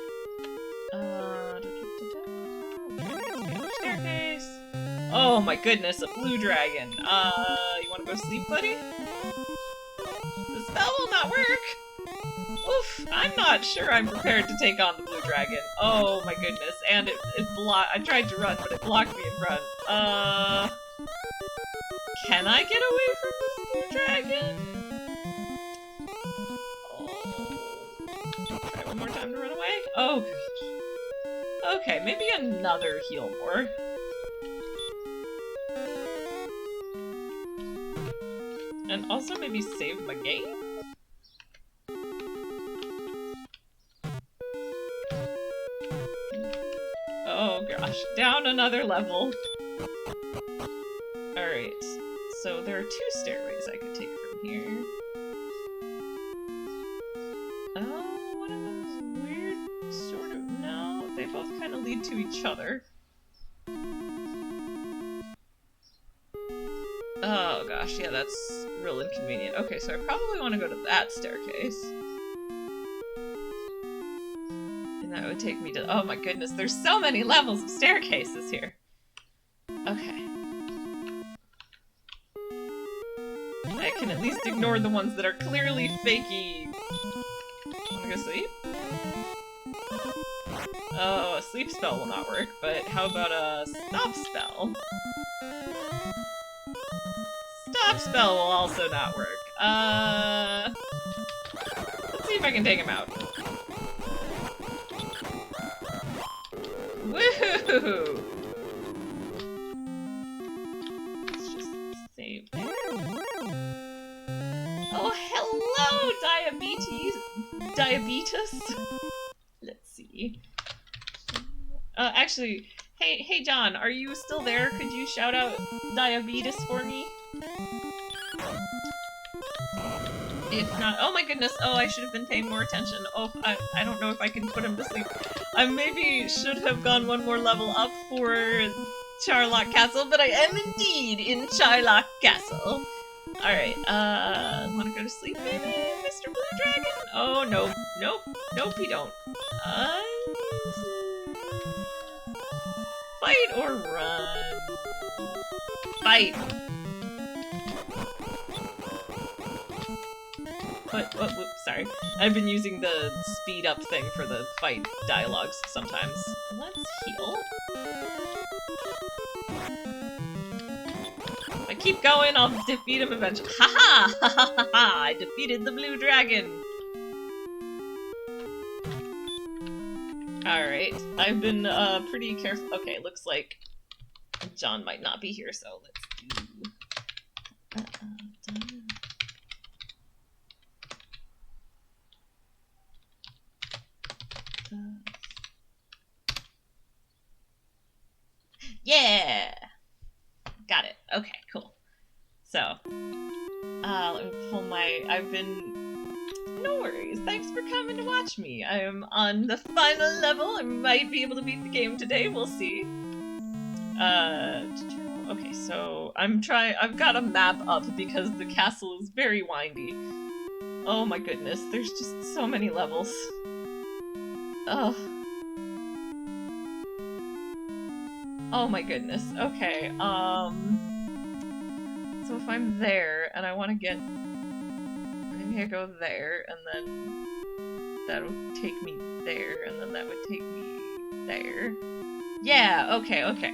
Staircase. Oh my goodness, a blue dragon. You wanna go to sleep, buddy? The spell will not work! Oof, I'm not sure I'm prepared to take on the blue dragon. Oh my goodness, and it I tried to run, but it blocked me in front. Can I get away from this blue dragon? Oh. Try one more time to run away? Oh gosh. Okay, maybe another heal more. And also maybe save my game? Oh gosh, down another level. Alright, so there are two stairways I could take from here. Oh, one of those weird sort of... No, they both kind of lead to each other. Oh gosh, yeah, that's real inconvenient. Okay, so I probably want to go to that staircase. That would take me to- oh my goodness, there's so many levels of staircases here! Okay. I can at least ignore the ones that are clearly fakey. Wanna go sleep? Oh, a sleep spell will not work, but how about a stop spell? Stop spell will also not work. Let's see if I can take him out. Woohoo! Let's just save there. Oh, hello, diabetes. Let's see. Actually, hey, John, are you still there? Could you shout out diabetes for me? If not, oh my goodness, oh, I should have been paying more attention. Oh, I don't know if I can put him to sleep. I maybe should have gone one more level up for Charlock Castle, but I am indeed in Charlock Castle. Alright, wanna go to sleep maybe, Mr. Blue Dragon? Oh, no, nope, you don't. Fight or run? Fight! Whoops, sorry. I've been using the speed up thing for the fight dialogues sometimes. Let's heal. If I keep going, I'll defeat him eventually. Haha! Ha ha ha ha! I defeated the blue dragon! Alright, I've been pretty careful. Okay, looks like John might not be here, so let's do that Yeah! Got it. Okay, cool. So, let me pull my... I've been... No worries. Thanks for coming to watch me. I am on the final level. I might be able to beat the game today. We'll see. Okay, so I've got a map up because the castle is very windy. Oh my goodness, there's just so many levels. Ugh. Oh my goodness. Okay, so if I'm there and I want to get... Maybe I go there and then that'll take me there and then that would take me there. Yeah, okay, okay.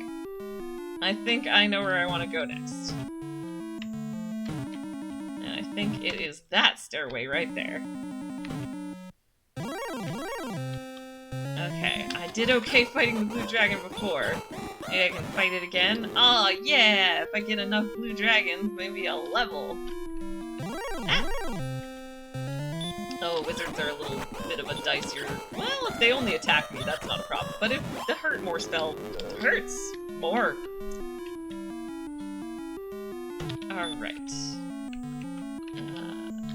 I think I know where I want to go next. And I think it is that stairway right there. Okay, I did okay fighting the blue dragon before. Maybe I can fight it again. Oh yeah! If I get enough blue dragons, maybe I'll level. Ah. Oh, wizards are a little bit of a dicier. Well, if they only attack me, that's not a problem. But if the hurt more spell hurts more. Alright.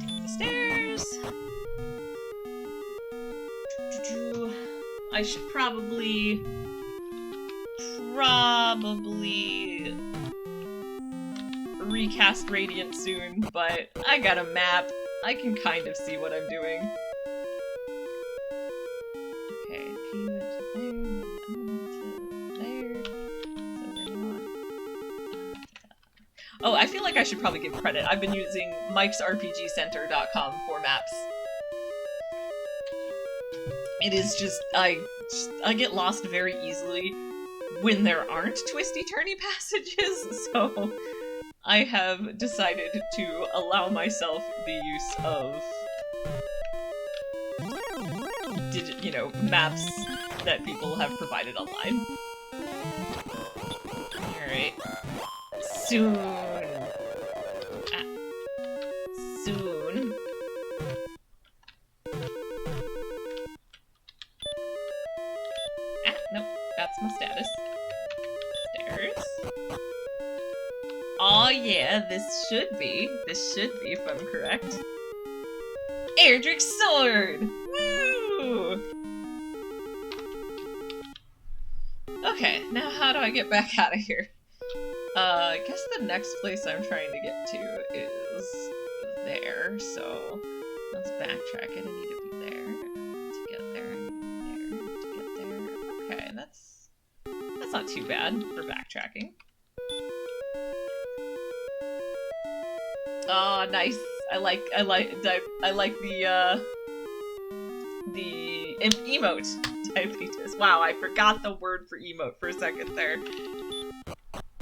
Take the stairs. I should probably recast Radiant soon, but I got a map. I can kind of see what I'm doing. Okay, P went to there, to there, so we're not... Oh, I feel like I should probably give credit. I've been using mikesrpgcenter.com for maps. It is just, I get lost very easily when there aren't twisty-turny passages, so I have decided to allow myself the use of, you know, maps that people have provided online. Alright. Soon. Soon. Nope. That's my status. Stairs. Oh yeah, this should be if I'm correct. Erdrick's sword! Woo! Okay, now how do I get back out of here? I guess the next place I'm trying to get to is there, so let's backtrack it. I need to be there to get there, I need to be there to get there. Okay, that's not too bad for backtracking. Oh, nice. I like the emote diabetes. Wow, I forgot the word for emote for a second there.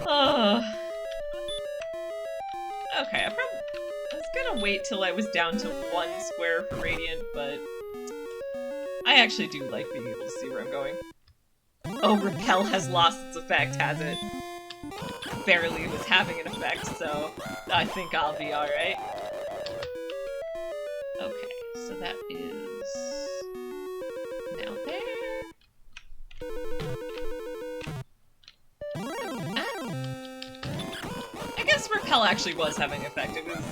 Oh. Okay, I was gonna wait till I was down to 1 square for Radiant, but I actually do like being able to see where I'm going. Oh, Repel has lost its effect, has it? Barely was having an effect, so I think I'll be alright. Okay, so that is now there. I guess Repel actually was having effect. It was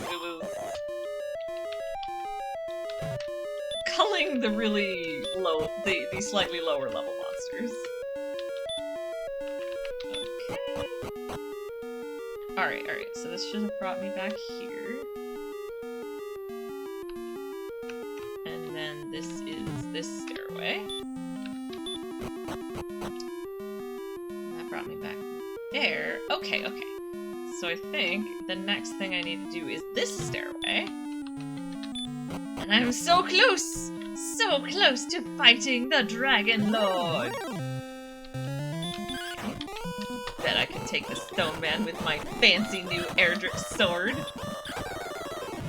culling the really low, the slightly lower level monsters. Alright, so this should have brought me back here. And then this is this stairway. And that brought me back there. Okay. So I think the next thing I need to do is this stairway. And I'm so close! So close to fighting the Dragon Lord! Bet I can take the Stone Man with my fancy new Erdrick sword.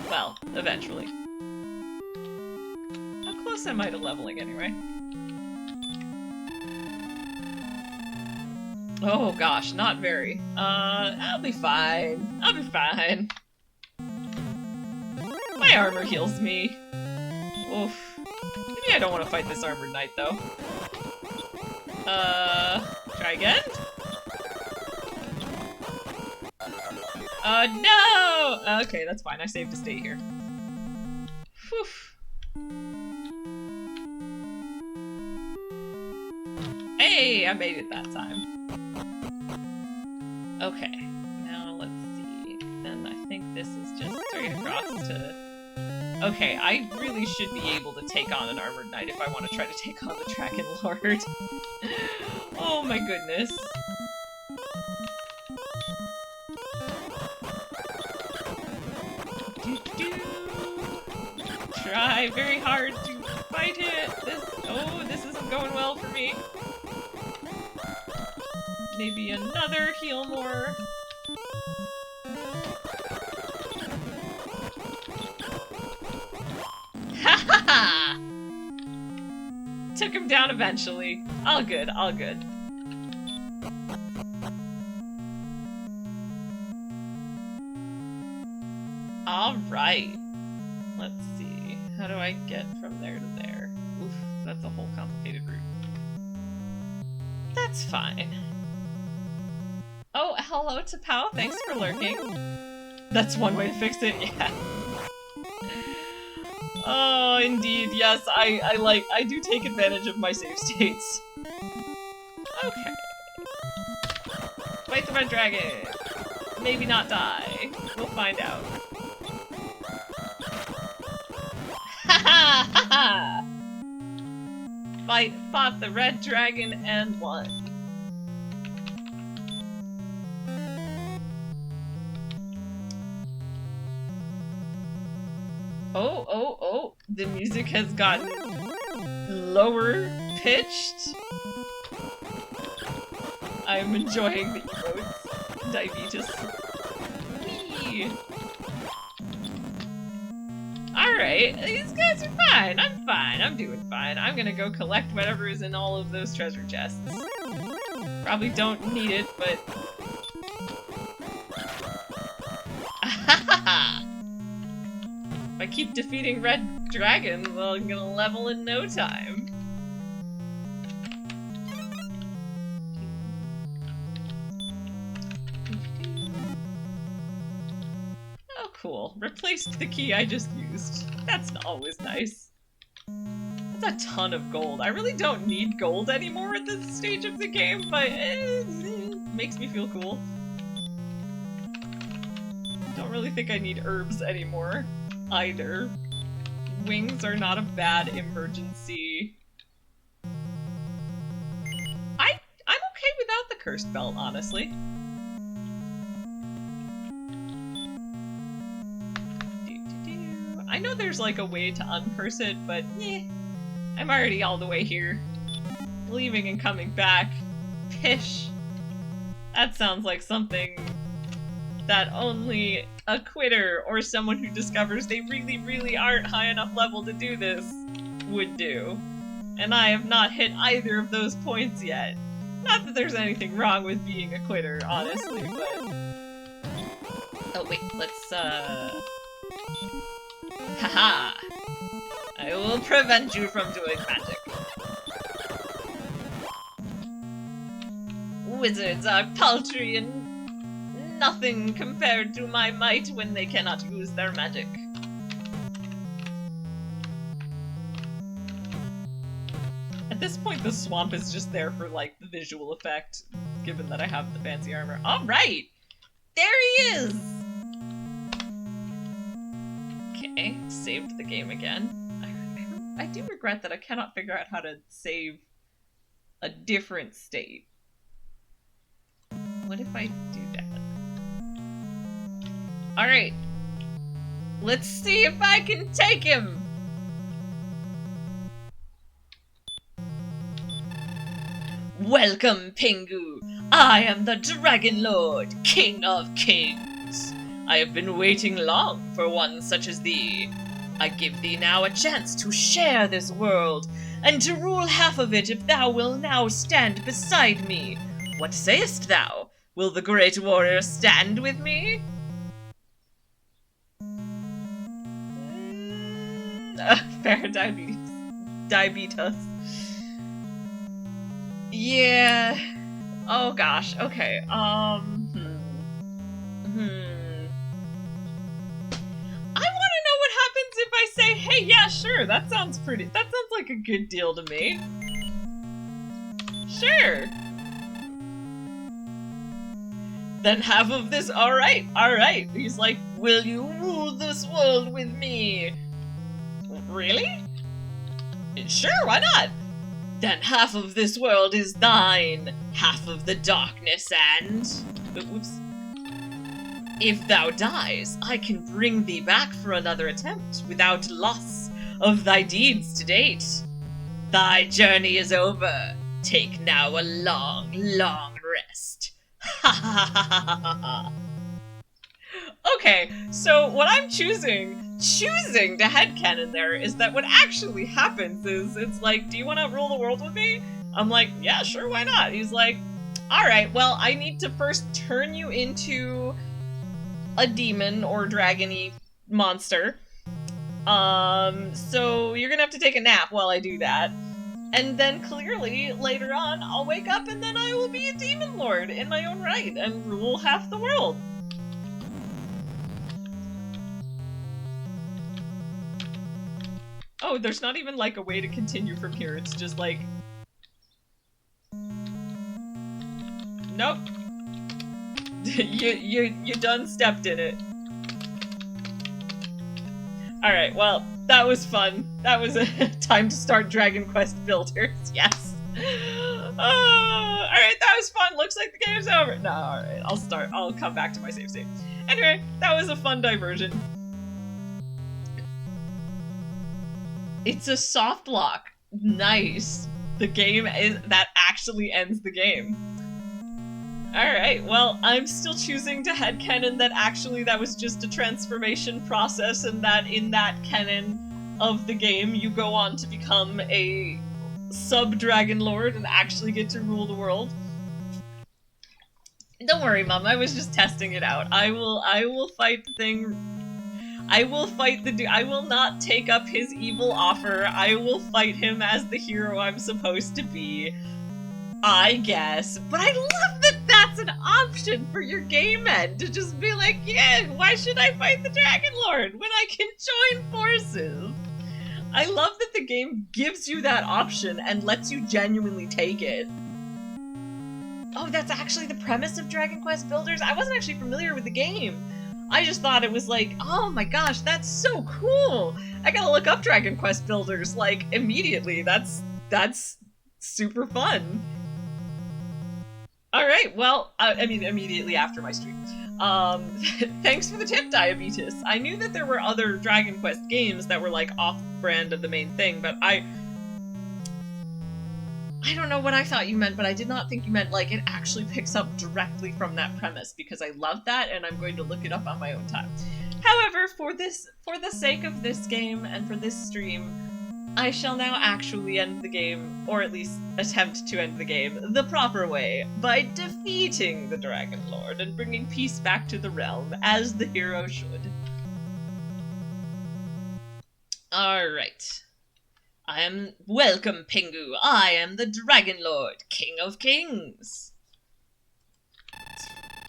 Well, eventually. How close am I to leveling anyway? Oh gosh, not very. I'll be fine. I'll be fine. My armor heals me. Oof. Maybe I don't want to fight this armored knight, though. Try again? No! Okay, that's fine. I saved to stay here. Whew. Hey, I made it that time. Okay, now let's see. And I think this is just straight across to... Okay, I really should be able to take on an armored knight if I want to try to take on the Dragon Lord. Oh my goodness. Try very hard to fight it. This isn't going well for me. Maybe another heal more. Ha ha ha! Took him down eventually. All good, all good. Alright. Let's see. How do I get from there to there? Oof, that's a whole complicated route. That's fine. Oh, hello to Pow. Thanks for lurking. That's one way to fix it, yeah. Oh, indeed, yes, I do take advantage of my save states. Okay. Fight the red dragon! Maybe not die. We'll find out. Ha ha ha! Fought the red dragon and won. Oh, the music has gotten lower pitched. I'm enjoying the emotes. Diabetes. Whee! Alright, these guys are fine. I'm fine. I'm doing fine. I'm gonna go collect whatever is in all of those treasure chests. Probably don't need it, but... If I keep defeating red dragons, well, I'm gonna level in no time. Oh, cool. Replaced the key I just used. That's always nice. That's a ton of gold. I really don't need gold anymore at this stage of the game, but it makes me feel cool. Don't really think I need herbs anymore, either. Wings are not a bad emergency. I'm okay without the cursed belt, honestly. I know there's like a way to uncurse it, but I'm already all the way here. Leaving and coming back. Pish. That sounds like something that only a quitter or someone who discovers they really, really aren't high enough level to do this would do. And I have not hit either of those points yet. Not that there's anything wrong with being a quitter, honestly, but... Oh wait, let's Haha! I will prevent you from doing magic. Wizards are paltry and nothing compared to my might when they cannot use their magic. At this point, the swamp is just there for, like, the visual effect, given that I have the fancy armor. Alright! There he is! Okay, saved the game again. I do regret that I cannot figure out how to save a different state. What if I do that? Alright. Let's see if I can take him! Welcome, Pingu! I am the Dragon Lord, King of Kings! I have been waiting long for one such as thee. I give thee now a chance to share this world, and to rule half of it if thou wilt now stand beside me. What sayest thou? Will the great warrior stand with me? Fair diabetes. Diabetes. Yeah. Oh gosh. Okay. I want to know what happens if I say, hey, yeah, sure, that sounds like a good deal to me. Sure. Then half of this, alright. He's like, will you rule this world with me? Really? Sure, why not? Then half of this world is thine, half of the darkness, and... Oops. If thou dies, I can bring thee back for another attempt, without loss of thy deeds to date. Thy journey is over. Take now a long, long rest. Ha ha ha ha ha ha. Okay, so what I'm choosing to headcanon there is that what actually happens is, it's like, do you want to rule the world with me? I'm like, yeah, sure, why not? He's like, alright, well, I need to first turn you into a demon or dragony monster. So you're gonna have to take a nap while I do that. And then clearly, later on, I'll wake up and then I will be a demon lord in my own right and rule half the world. Oh, there's not even like a way to continue from here. It's just like... Nope. you done stepped in it. Alright, well, that was fun. That was a time to start Dragon Quest Builders. Yes. Alright, that was fun. Looks like the game's over. No, alright, I'll come back to my save state. Anyway, that was a fun diversion. It's a soft lock. Nice. The game that actually ends the game. Alright, well, I'm still choosing to headcanon that actually that was just a transformation process, and that in that canon of the game you go on to become a sub-dragon lord and actually get to rule the world. Don't worry, Mom, I was just testing it out. I will fight the thing. I will fight the dude. I will not take up his evil offer. I will fight him as the hero I'm supposed to be. I guess. But I love that that's an option for your game end, to just be like, yeah, why should I fight the Dragon Lord when I can join forces? I love that the game gives you that option and lets you genuinely take it. Oh, that's actually the premise of Dragon Quest Builders? I wasn't actually familiar with the game. I just thought it was like, oh my gosh, that's so cool! I gotta look up Dragon Quest Builders, like, immediately. That's super fun. Alright, well, I mean, immediately after my stream. Thanks for the tip, Diabetes. I knew that there were other Dragon Quest games that were, like, off-brand of the main thing, but I don't know what I thought you meant, but I did not think you meant, like, it actually picks up directly from that premise, because I love that, and I'm going to look it up on my own time. However, for the sake of this game, and for this stream, I shall now actually end the game, or at least attempt to end the game, the proper way, by defeating the Dragon Lord and bringing peace back to the realm, as the hero should. Alright. Welcome, Pingu. I am the Dragon Lord, King of Kings.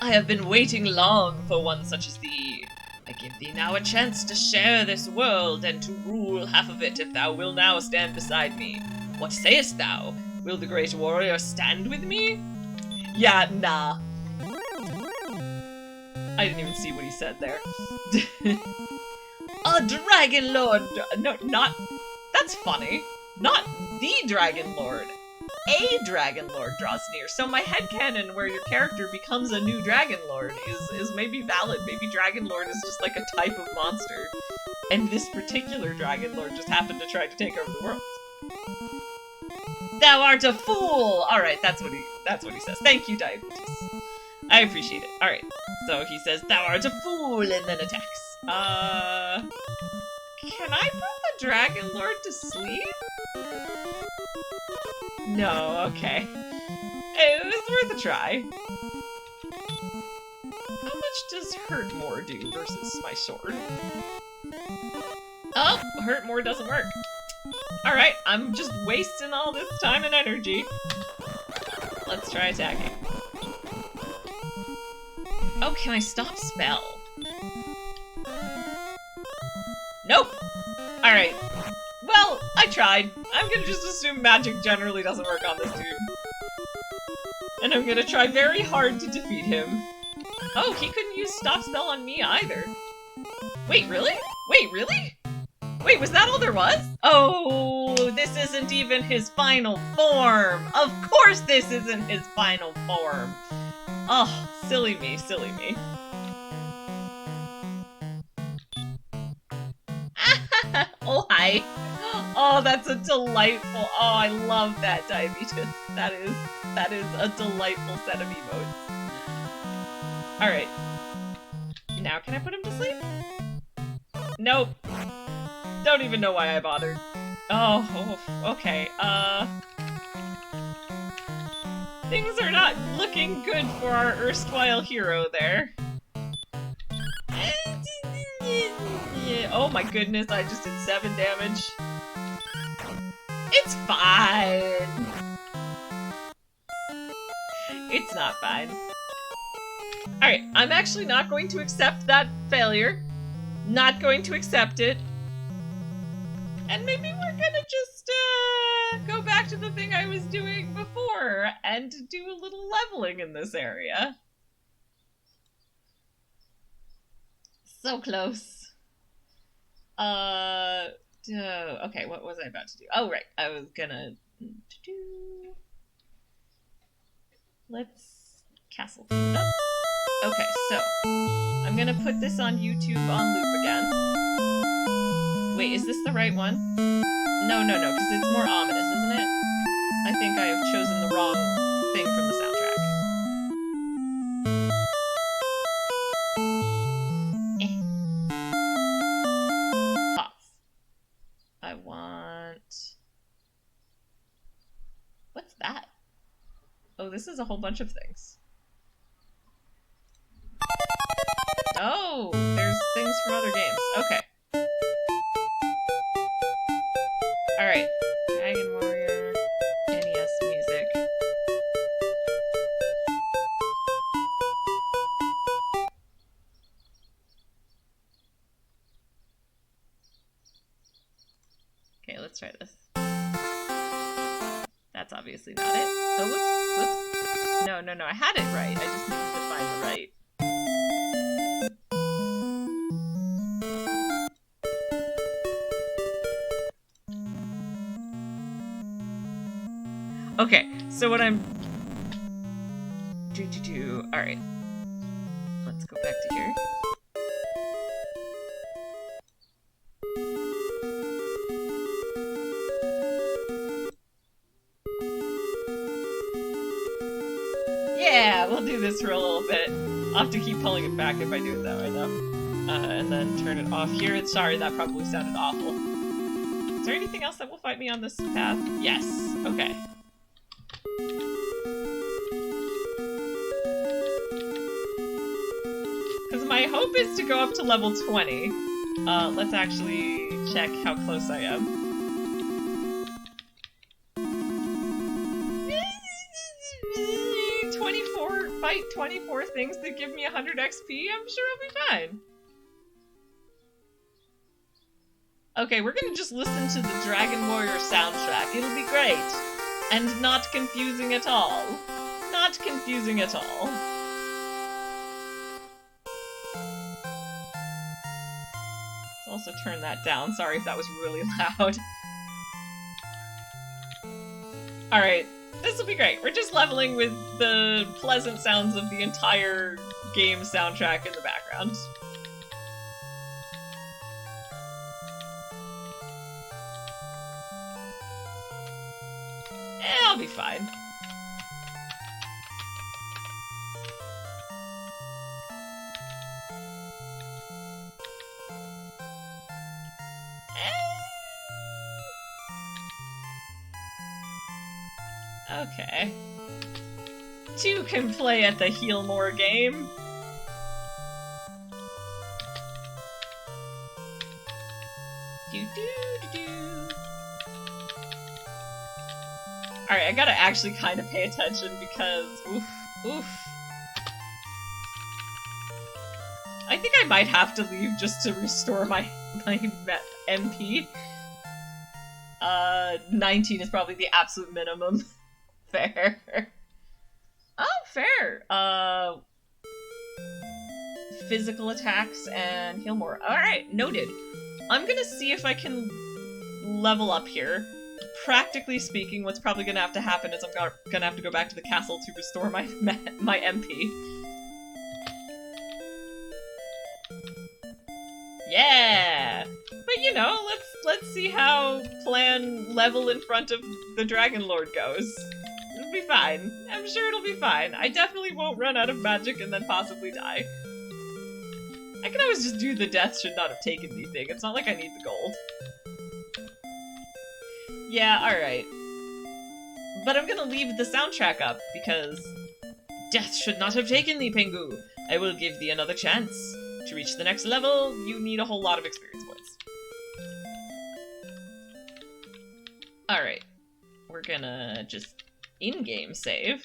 I have been waiting long for one such as thee. I give thee now a chance to share this world and to rule half of it if thou wilt now stand beside me. What sayest thou? Will the great warrior stand with me? Yeah, nah. I didn't even see what he said there. A Dragon Lord! No, not... That's funny. Not the Dragon Lord. A Dragon Lord draws near. So my headcanon where your character becomes a new Dragon Lord is maybe valid. Maybe Dragon Lord is just like a type of monster. And this particular Dragon Lord just happened to try to take over the world. Thou art a fool! Alright, that's what he says. Thank you, Diabetes. I appreciate it. Alright. So he says, thou art a fool, and then attacks. Can I put the Dragon Lord to sleep? No, okay. It was worth a try. How much does Hurt More do versus my sword? Oh, Hurt More doesn't work. Alright, I'm just wasting all this time and energy. Let's try attacking. Oh, can I stop spell? Nope! Alright. Well, I tried. I'm gonna just assume magic generally doesn't work on this dude. And I'm gonna try very hard to defeat him. Oh, he couldn't use stop spell on me either. Wait, really? Wait, really? Wait, was that all there was? Oh, this isn't even his final form! Of course this isn't his final form! Oh, silly me, silly me. Oh, hi. Oh, that's a delightful... Oh, I love that, Diabetes. That is a delightful set of emotes. Alright. Now can I put him to sleep? Nope. Don't even know why I bothered. Oh, okay. Things are not looking good for our erstwhile hero there. Oh my goodness, I just did 7 damage. It's fine. It's not fine. Alright, I'm actually not going to accept that failure. Not going to accept it. And maybe we're gonna just go back to the thing I was doing before and do a little leveling in this area. So close. Okay, what was I about to do? Oh, right, I was gonna... Let's castle things up. Okay, so I'm gonna put this on YouTube on loop again. Wait, is this the right one? No, because it's more ominous, isn't it? I think I have chosen the wrong thing from the soundtrack. Pause. I want... What's that? Oh, this is a whole bunch of things. Oh, there's things from other games. Okay. Alright. Dragon Warrior, NES music. Okay, let's try this. That's obviously not it. Oh, whoops. No, I had it right. I just needed to find the right. Okay, so what I'm... Alright. Let's go back to here. Yeah, we'll do this for a little bit. I'll have to keep pulling it back if I do it that way, though. And then turn it off here. Sorry, that probably sounded awful. Is there anything else that will fight me on this path? Yes. Okay. Because my hope is to go up to level 20. Let's actually check how close I am. Fight 24 things that give me 100 XP, I'm sure I'll be fine. Okay, we're gonna just listen to the Dragon Warrior soundtrack. It'll be great. And not confusing at all. Not confusing at all. Let's also turn that down. Sorry if that was really loud. Alright. This will be great. We're just leveling with the pleasant sounds of the entire game soundtrack in the background. I'll be fine. Okay. 2 can play at the Heal More game. Alright, I gotta actually kind of pay attention because, oof. I think I might have to leave just to restore my MP. 19 is probably the absolute minimum. Fair. Oh, fair. Physical attacks and heal more. Alright, noted. I'm gonna see if I can level up here. Practically speaking, what's probably gonna have to happen is I'm gonna have to go back to the castle to restore my MP. Yeah! But you know, let's see how plan level in front of the Dragon Lord goes. It'll be fine. I'm sure it'll be fine. I definitely won't run out of magic and then possibly die. I can always just do the death should not have taken me thing. It's not like I need the gold. Yeah, alright. But I'm gonna leave the soundtrack up because death should not have taken thee, Pengu. I will give thee another chance. To reach the next level, you need a whole lot of experience points. Alright. We're gonna just in-game save.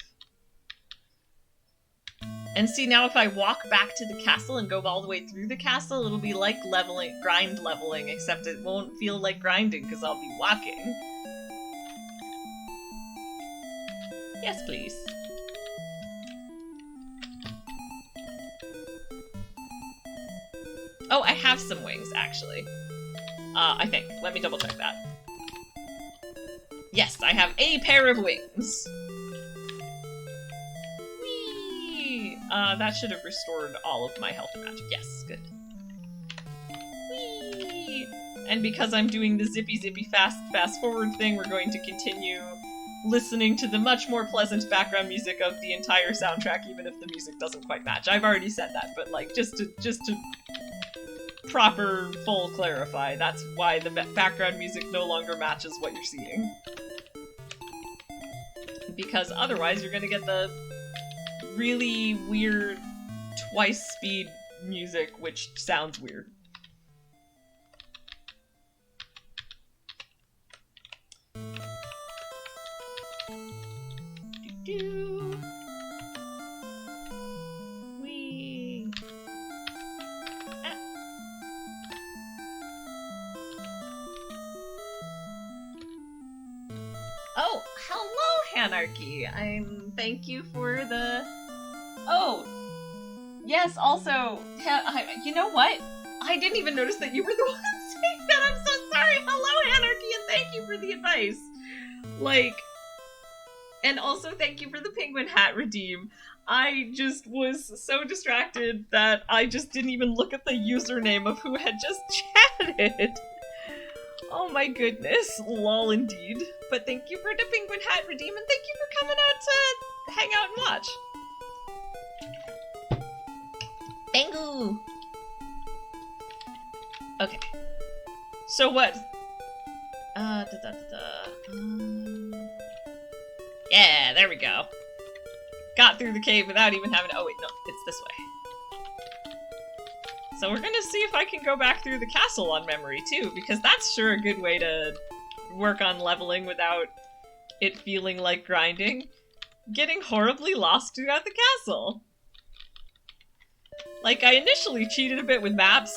And see, now if I walk back to the castle and go all the way through the castle, it'll be like grind leveling, except it won't feel like grinding because I'll be walking. Yes, please. Oh, I have some wings, actually. I think. Let me double check that. Yes, I have a pair of wings. Whee! That should have restored all of my health and magic. Yes, good. Whee! And because I'm doing the zippy fast forward thing, we're going to continue listening to the much more pleasant background music of the entire soundtrack, even if the music doesn't quite match. I've already said that, but like, just to proper, full clarify, that's why the background music no longer matches what you're seeing. Because otherwise you're gonna get the really weird twice speed music, which sounds weird. Do-do. Wee. Ah. Oh, hello, Hanarchy. Thank you for the... Oh, yes, also, you know what? I didn't even notice that you were the one saying that. I'm so sorry. Hello, Anarchy, and thank you for the advice. Like, and also thank you for the penguin hat redeem. I just was so distracted that I just didn't even look at the username of who had just chatted. Oh my goodness, lol indeed. But thank you for the penguin hat redeem, and thank you for coming out to hang out and watch. Pengu! Okay. So what? Yeah, there we go. Got through the cave without even having to- oh wait, no, it's this way. So we're gonna see if I can go back through the castle on memory too, because that's sure a good way to work on leveling without it feeling like grinding. Getting horribly lost throughout the castle. Like, I initially cheated a bit with maps,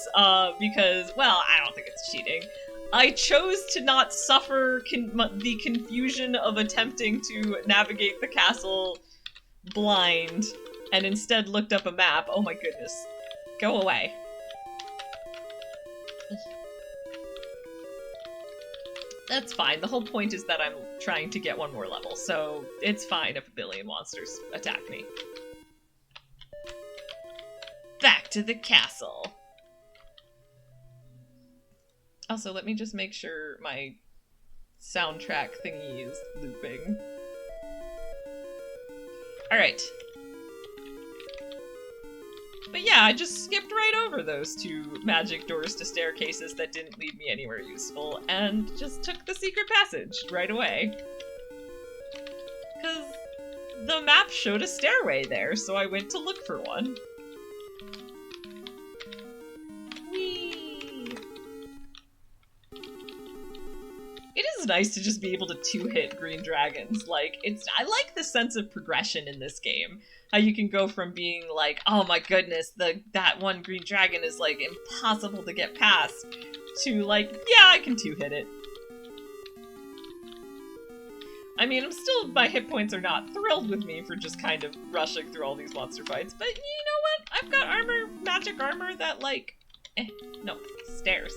because, well, I don't think it's cheating. I chose to not suffer the confusion of attempting to navigate the castle blind, and instead looked up a map. Oh my goodness. Go away. That's fine. The whole point is that I'm trying to get one more level, so it's fine if a billion monsters attack me. Back to the castle. Also, let me just make sure my soundtrack thingy is looping. Alright. But yeah, I just skipped right over those two magic doors to staircases that didn't lead me anywhere useful, and just took the secret passage right away. Because the map showed a stairway there, so I went to look for one. Whee! It is is nice to just be able to two-hit green dragons. Like, I like the sense of progression in this game. How you can go from being like, oh my goodness, that one green dragon is like impossible to get past, to like, yeah, I can two-hit it. I mean, my hit points are not thrilled with me for just kind of rushing through all these monster fights, but you know what? I've got armor, magic armor that like, no, stairs.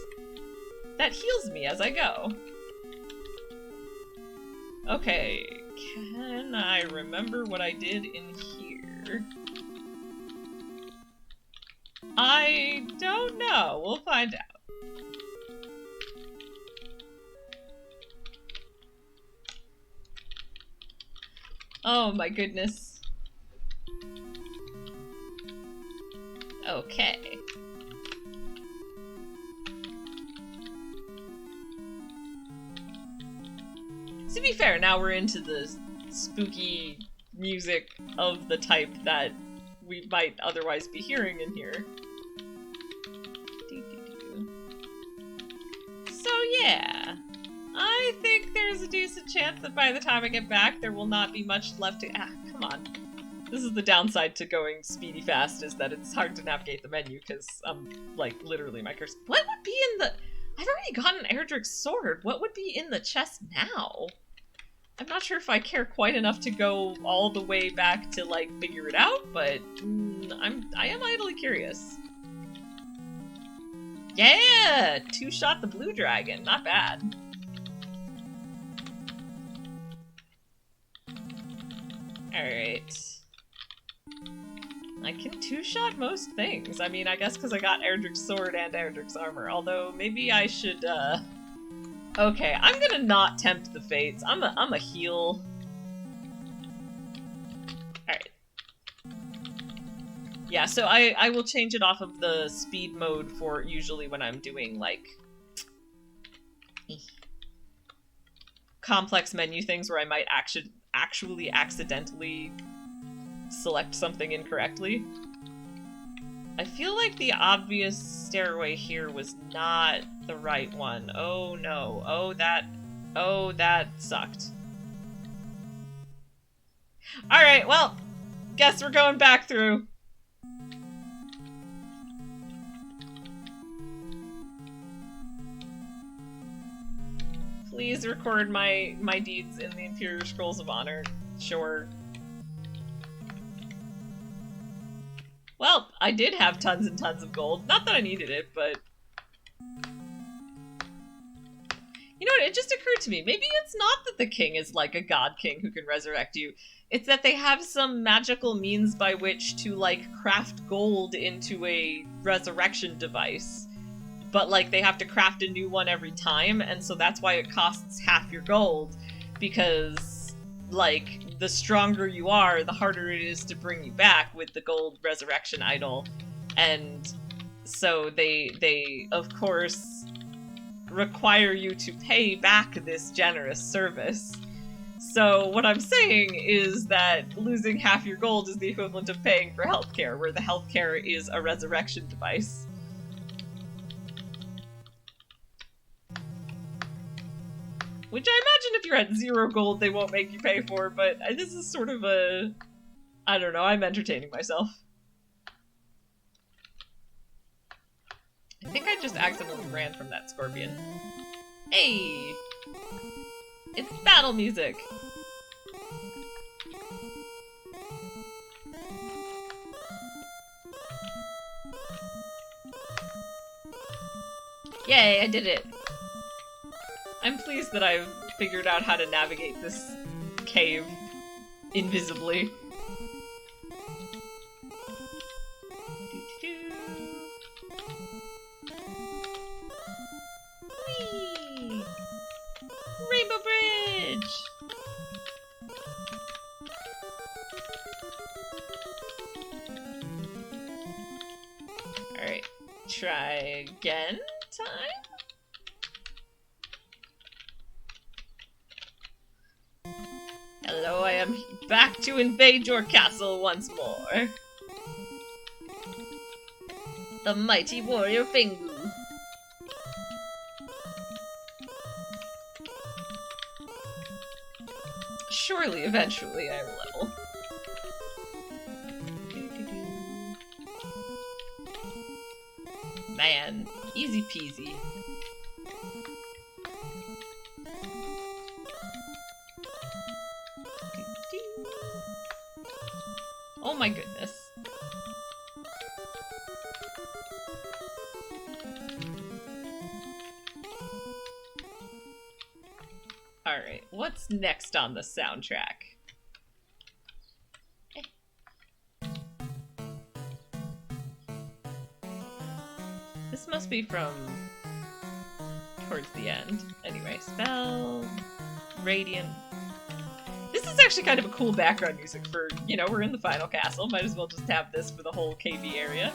That heals me as I go. Okay, can I remember what I did in here? I don't know. We'll find out. Oh my goodness. Okay. To be fair, now we're into the spooky music of the type that we might otherwise be hearing in here. So yeah, I think there's a decent chance that by the time I get back there will not be much left to- come on. This is the downside to going speedy fast, is that it's hard to navigate the menu, because like, literally my cursor- What would be in the- I've already gotten Erdrick's sword, what would be in the chest now? I'm not sure if I care quite enough to go all the way back to, like, figure it out, but I am idly curious. Yeah! Two-shot the blue dragon, not bad. Alright. I can two-shot most things. I mean, I guess because I got Erdrick's sword and Erdrick's armor, although maybe I should, Okay, I'm gonna not tempt the fates. I'm a heal. Alright. Yeah, so I will change it off of the speed mode for usually when I'm doing, like, complex menu things where I might actually accidentally select something incorrectly. I feel like the obvious stairway here was not the right one. Oh no. Oh, that sucked. Alright, well, guess we're going back through. Please record my deeds in the Imperial Scrolls of Honor. Sure. Well, I did have tons and tons of gold. Not that I needed it, but... You know what, it just occurred to me, maybe it's not that the king is like a god king who can resurrect you. It's that they have some magical means by which to, like, craft gold into a resurrection device. But, like, they have to craft a new one every time, and so that's why it costs half your gold. Because, like, the stronger you are, the harder it is to bring you back with the gold resurrection idol. And so they of course, require you to pay back this generous service. So what I'm saying is that losing half your gold is the equivalent of paying for healthcare, where the healthcare is a resurrection device. Which I imagine if you're at 0 gold they won't make you pay for, but this is sort of a... I don't know, I'm entertaining myself. I think I just accidentally ran from that scorpion. Hey! It's battle music! Yay, I did it! I'm pleased that I've figured out how to navigate this cave invisibly. Whee! Rainbow Bridge! Alright, try again time? Hello, I am back to invade your castle once more. The mighty warrior Fingu. Surely, eventually, I will level. Man, easy peasy. Oh my goodness. Alright, what's next on the soundtrack? This must be from towards the end. Anyway, spell, radiant. This is actually kind of a cool background music for, you know, we're in the final castle. Might as well just have this for the whole KV area.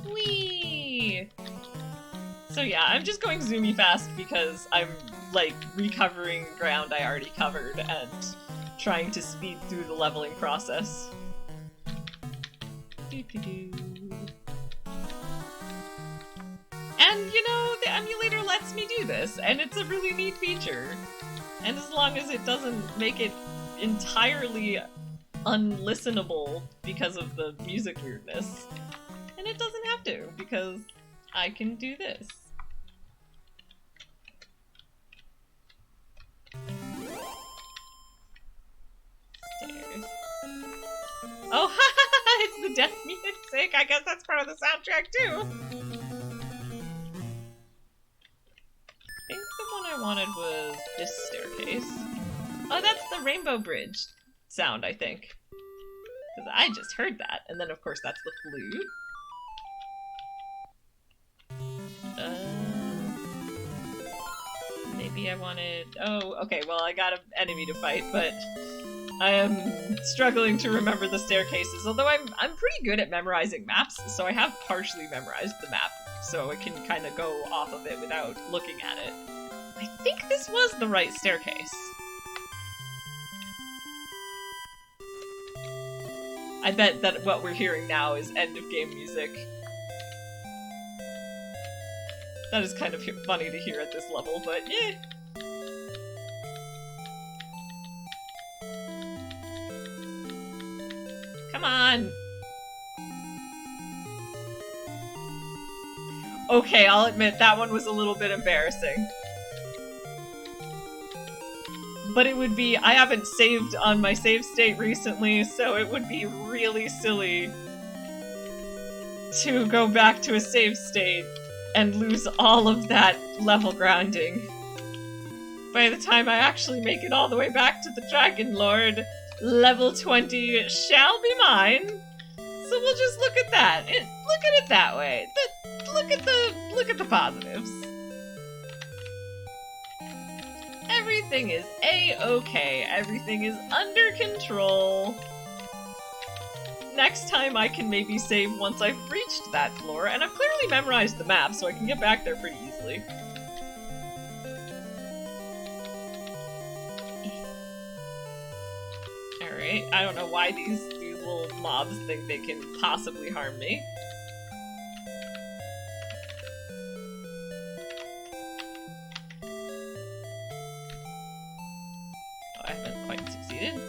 Whee! So yeah, I'm just going zoomy fast because I'm, like, recovering ground I already covered and trying to speed through the leveling process. And, you know, the emulator lets me do this, and it's a really neat feature. And as long as it doesn't make it entirely unlistenable because of the music weirdness, and it doesn't have to, because I can do this. Stairs. Oh, it's the death music! I guess that's part of the soundtrack, too! I think the one I wanted was this staircase. Oh, that's the Rainbow Bridge sound, I think. Because I just heard that. And then, of course, that's the flute. Maybe I wanted... Oh, okay, well, I got an enemy to fight, but I am struggling to remember the staircases, although I'm pretty good at memorizing maps, so I have partially memorized the map, so I can kind of go off of it without looking at it. I think this was the right staircase. I bet that what we're hearing now is end-of-game music. That is kind of funny to hear at this level, but yeah. Come on! Okay, I'll admit that one was a little bit embarrassing. But it would be... I haven't saved on my save state recently, so it would be really silly to go back to a save state and lose all of that level grounding. By the time I actually make it all the way back to the Dragon Lord, level 20 shall be mine. So we'll just look at that. Look at it that way. Look at the positives. Everything is a-okay. Everything is under control. Next time I can maybe save once I've reached that floor, and I've clearly memorized the map, so I can get back there pretty easily. Alright, I don't know why these little mobs think they can possibly harm me. Oh, I haven't quite succeeded.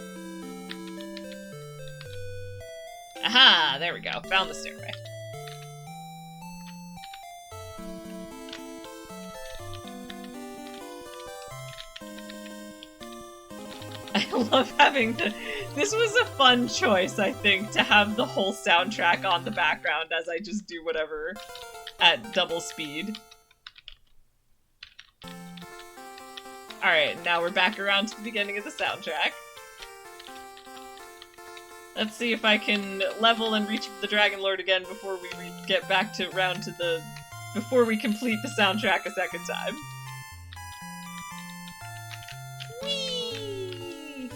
Aha! There we go. Found the stairway. I love having the... This was a fun choice, I think, to have the whole soundtrack on the background as I just do whatever at double speed. Alright, now we're back around to the beginning of the soundtrack. Let's see if I can level and reach the Dragon Lord again before we get back to round to the... before we complete the soundtrack a second time. Whee!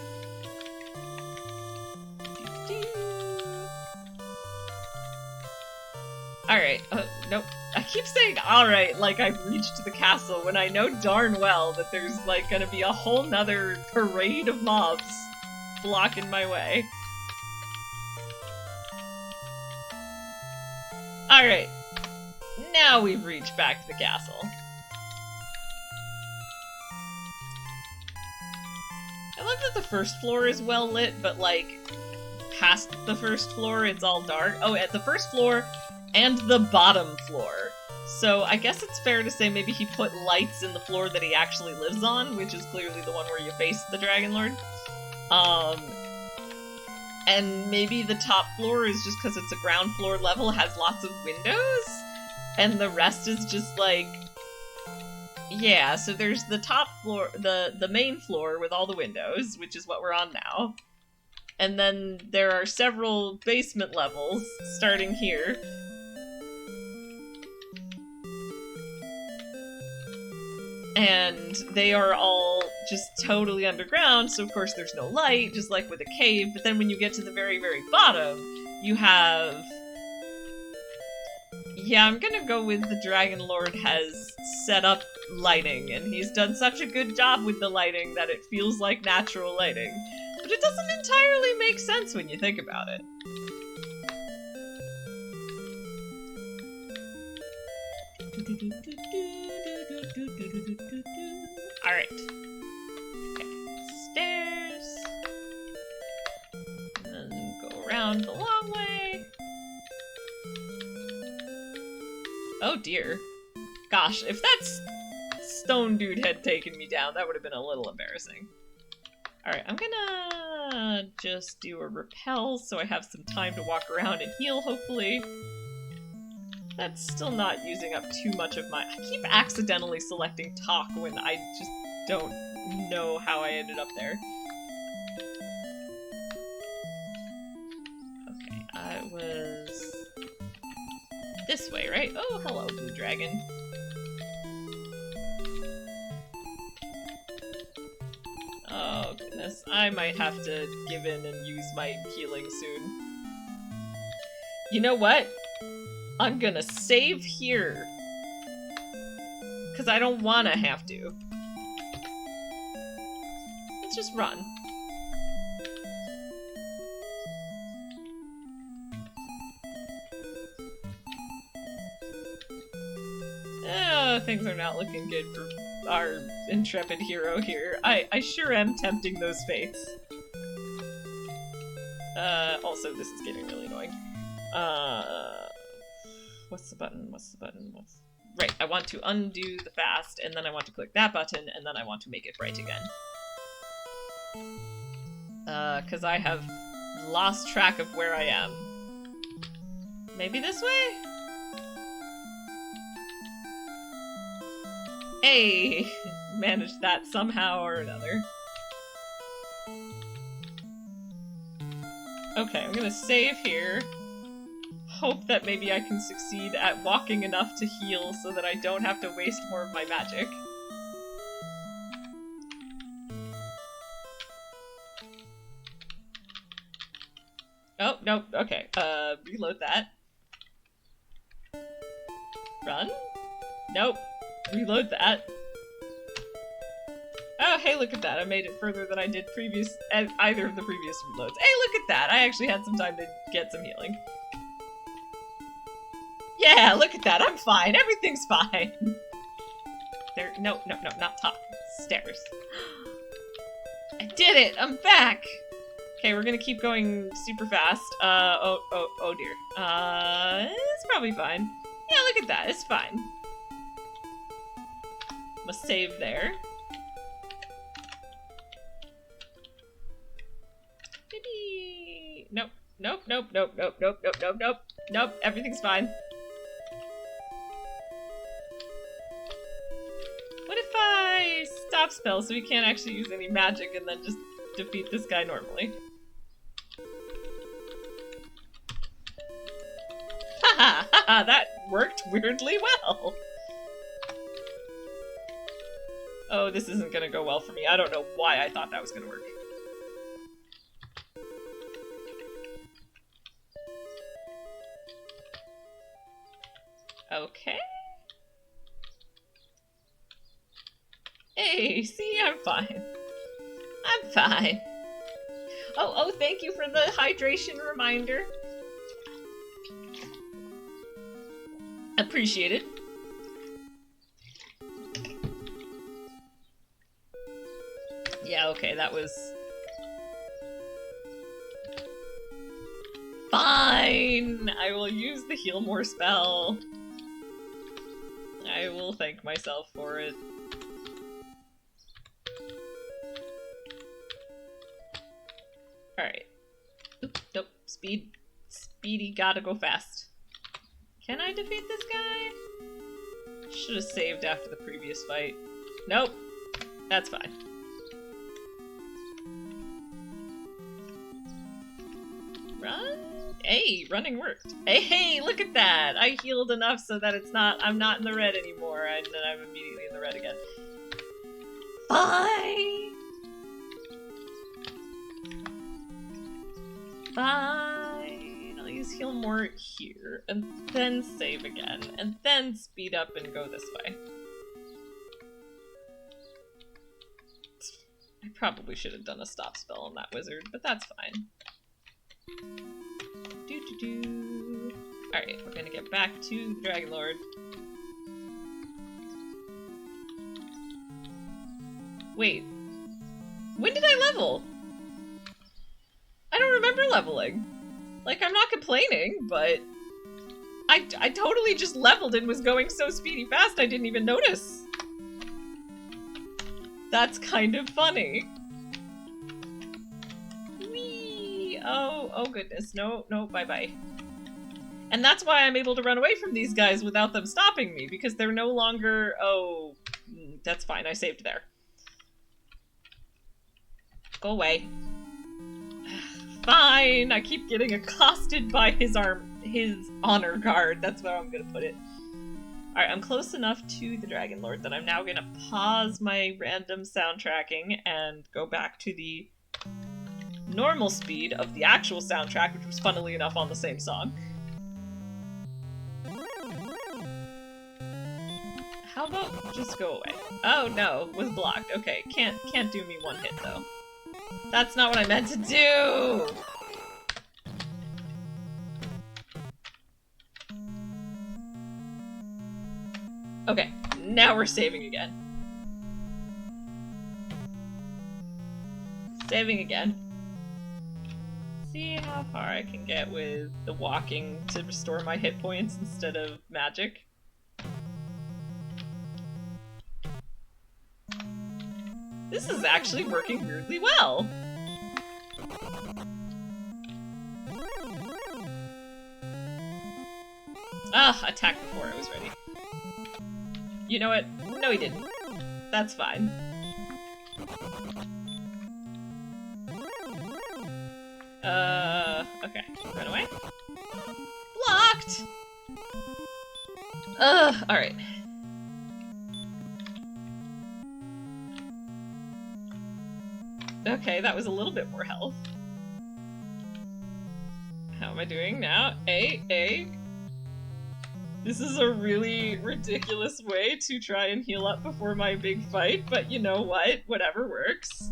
Alright, nope. I keep saying alright like I've reached the castle when I know darn well that there's like gonna be a whole nother parade of mobs blocking my way. Alright. Now we've reached back to the castle. I love that the first floor is well lit, but like, past the first floor, it's all dark. Oh, at the first floor and the bottom floor. So I guess it's fair to say maybe he put lights in the floor that he actually lives on, which is clearly the one where you face the Dragon Lord. And maybe the top floor is just because it's a ground floor level, has lots of windows, and the rest is just like... Yeah, so there's the top floor, the main floor with all the windows, which is what we're on now. And then there are several basement levels, starting here. And they are all just totally underground, so of course there's no light, just like with a cave. But then when you get to the very, very bottom, you have... Yeah, I'm gonna go with the Dragon Lord has set up lighting, and he's done such a good job with the lighting that it feels like natural lighting. But it doesn't entirely make sense when you think about it. Alright. Okay, stairs. And then go around the long way. Oh dear. Gosh, if that stone dude had taken me down, that would have been a little embarrassing. Alright, I'm gonna just do a repel so I have some time to walk around and heal, hopefully. That's still not using up too much of my... I keep accidentally selecting talk when I just don't know how I ended up there. Okay, I was... this way, right? Oh, hello, blue dragon. Oh, goodness. I might have to give in and use my healing soon. You know what? I'm gonna save here. Because I don't want to have to. Let's just run. Oh, things are not looking good for our intrepid hero here. I sure am tempting those fates. Also, this is getting really annoying. What's the button? What's the button? What's... Right, I want to undo the fast, and then I want to click that button, and then I want to make it bright again. Because I have lost track of where I am. Maybe this way? Hey! Managed that somehow or another. Okay, I'm gonna save here. Hope that maybe I can succeed at walking enough to heal so that I don't have to waste more of my magic. Oh, nope, okay. Reload that. Run? Nope. Reload that. Oh, hey, look at that. I made it further than I did either of the previous reloads. Hey, look at that. I actually had some time to get some healing. Yeah, look at that. I'm fine. Everything's fine. There. No, not talk. Stairs. I did it. I'm back. Okay, we're gonna keep going super fast. Oh dear. It's probably fine. Yeah, look at that. It's fine. Must save there. Maybe... Nope. Everything's fine. What if I stop spell so we can't actually use any magic and then just defeat this guy normally? Haha, that worked weirdly well. Oh, this isn't gonna go well for me. I don't know why I thought that was gonna work. Okay. Hey, see, I'm fine. I'm fine. Oh, thank you for the hydration reminder. Appreciated. Yeah, okay, that was... Fine! I will use the Heal More spell. I will thank myself for it. Alright. Nope. Speedy gotta go fast. Can I defeat this guy? Should have saved after the previous fight. Nope. That's fine. Run? Hey, running worked. Hey, look at that! I healed enough so that I'm not in the red anymore, and then I'm immediately in the red again. Fine! Fine. I'll use Heal More here, and then save again, and then speed up and go this way. I probably should have done a stop spell on that wizard, but that's fine. Alright, we're gonna get back to the Dragon Lord. Wait. When did I level? I don't remember leveling. Like, I'm not complaining, but... I totally just leveled and was going so speedy fast I didn't even notice. That's kind of funny. Whee! Oh goodness. No, bye-bye. And that's why I'm able to run away from these guys without them stopping me, because they're no longer... Oh, that's fine. I saved there. Go away. Fine! I keep getting accosted by his honor guard. That's where I'm gonna put it. Alright, I'm close enough to the Dragon Lord that I'm now gonna pause my random soundtracking and go back to the normal speed of the actual soundtrack, which was funnily enough on the same song. How about just go away? Oh no, was blocked. Okay, can't do me one hit though. That's not what I meant to do! Okay, now we're saving again. Saving again. See how far I can get with the walking to restore my hit points instead of magic. This is actually working weirdly well. Ah, attack before I was ready. You know what? No, he didn't. That's fine. Okay. Run away. Blocked! Alright. Okay, that was a little bit more health. How am I doing now? A. This is a really ridiculous way to try and heal up before my big fight, but you know what? Whatever works.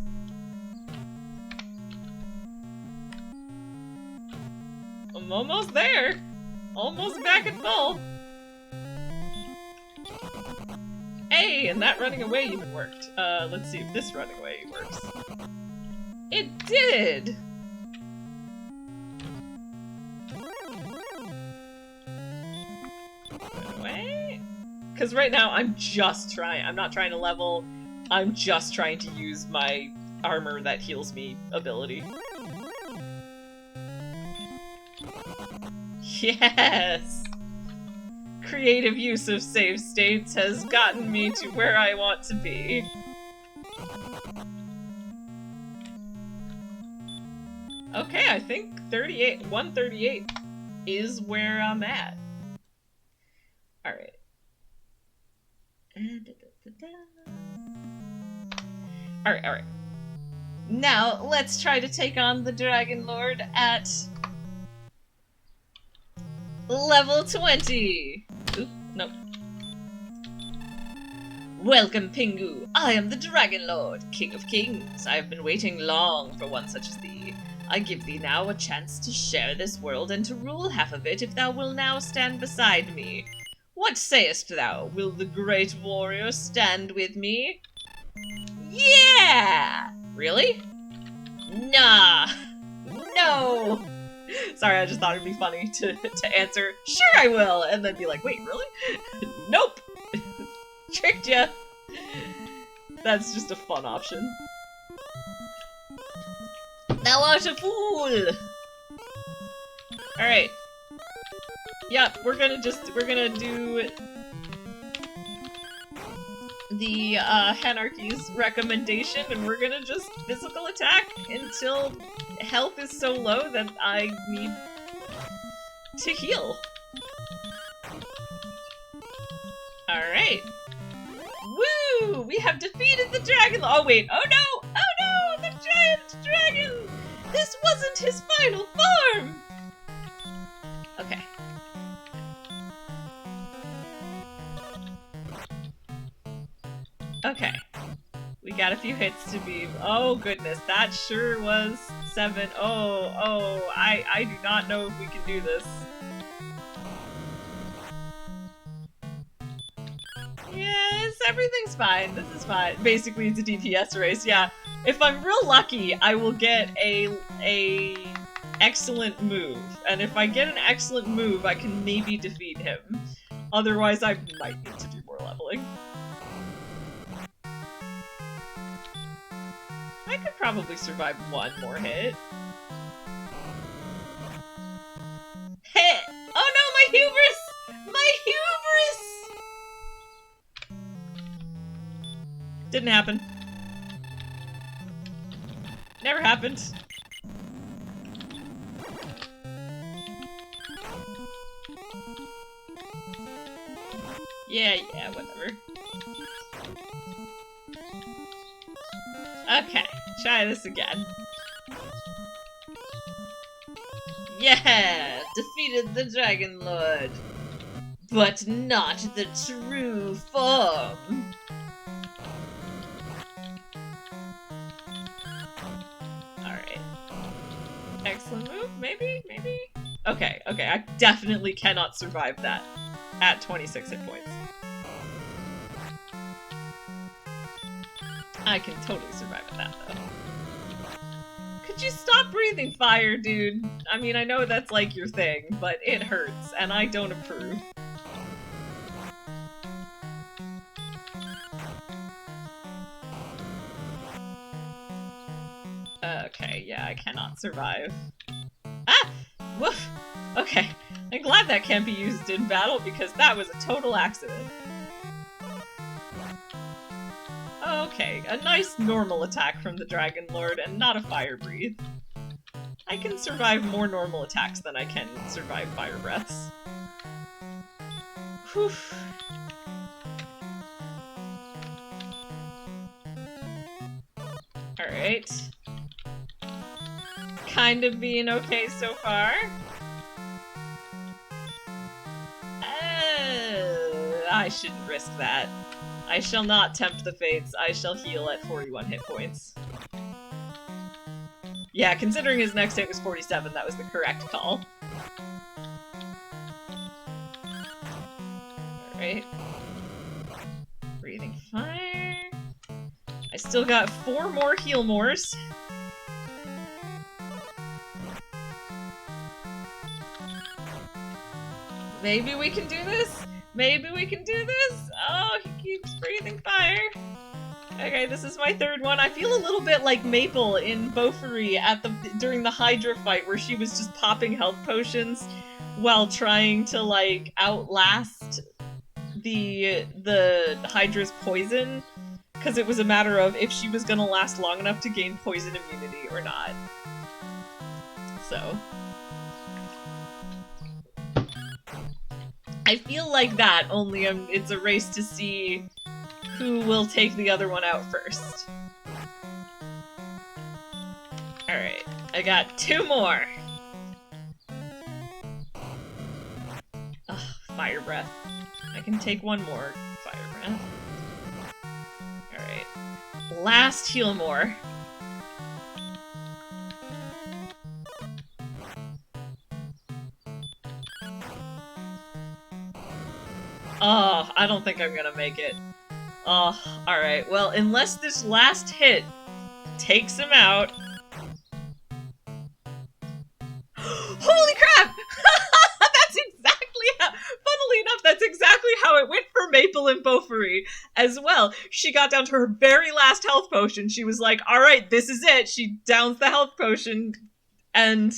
I'm almost there! Almost back at full! Hey, and that running away even worked. Let's see if this running away works. It did! Run away? Because right now I'm not trying to level, I'm just trying to use my armor that heals me ability. Yes! Creative use of save states has gotten me to where I want to be. Okay, I think 138 is where I'm at. Alright. Alright. Now, let's try to take on the Dragon Lord at level 20! Oop, nope. Welcome, Pingu! I am the Dragon Lord, King of Kings. I have been waiting long for one such as thee. I give thee now a chance to share this world and to rule half of it if thou wilt now stand beside me. What sayest thou? Will the great warrior stand with me? Yeah! Really? Nah. No! Sorry, I just thought it'd be funny to answer, sure I will, and then be like, wait, really? Nope! Tricked ya! That's just a fun option. Thou art a fool! Alright. Yep, we're gonna do the Hanarchy's recommendation, and we're gonna just physical attack until health is so low that I need to heal. Alright. Woo! We have defeated the dragon! Oh wait, oh no! Oh no! The giant dragon! This wasn't his final form! Okay. Okay. We got a few hits to be... Oh goodness, that sure was 7. Oh, I do not know if we can do this. Yes, everything's fine. This is fine. Basically, it's a DPS race, yeah. If I'm real lucky, I will get a excellent move. And if I get an excellent move, I can maybe defeat him. Otherwise, I might need to do more leveling. I could probably survive one more hit. Hit! Oh no, my hubris! My hubris! Didn't happen. Never happened. Yeah, whatever. Okay, try this again. Yeah! Defeated the Dragon Lord! But not the true form! Alright. Excellent move? Maybe? Okay, I definitely cannot survive that at 26 hit points. I can totally survive at that, though. Could you stop breathing fire, dude? I mean, I know that's like your thing, but it hurts, and I don't approve. Okay, yeah, I cannot survive. Ah! Woof! Okay, I'm glad that can't be used in battle, because that was a total accident. Okay, a nice normal attack from the Dragon Lord, and not a fire breathe. I can survive more normal attacks than I can survive fire breaths. Whew. Alright. Kind of being okay so far. I shouldn't risk that. I shall not tempt the fates. I shall heal at 41 hit points. Yeah, considering his next hit was 47, that was the correct call. Alright. Breathing fire. I still got 4 more heal mores. Maybe we can do this? Maybe we can do this? Oh, he keeps breathing fire. Okay, this is my 3rd one. I feel a little bit like Maple in Beaufry during the Hydra fight, where she was just popping health potions while trying to, like, outlast the Hydra's poison, because it was a matter of if she was gonna last long enough to gain poison immunity or not. So... I feel like that, only it's a race to see who will take the other one out first. Alright, I got 2 more! Ugh, fire breath. I can take 1 more fire breath. Alright. Last heal more. Oh, I don't think I'm gonna make it. Oh, alright. Well, unless this last hit takes him out... Holy crap! That's exactly how... Funnily enough, that's exactly how it went for Maple and Beaufry as well. She got down to her very last health potion. She was like, alright, this is it. She downs the health potion, and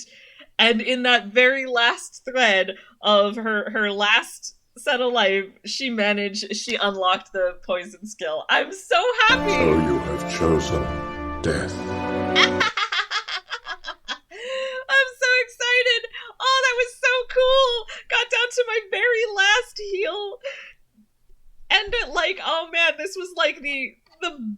in that very last thread of her last set of life, she unlocked the poison skill. I'm so happy! So you have chosen death. I'm so excited! Oh, that was so cool! Got down to my very last heal. And oh man, this was like the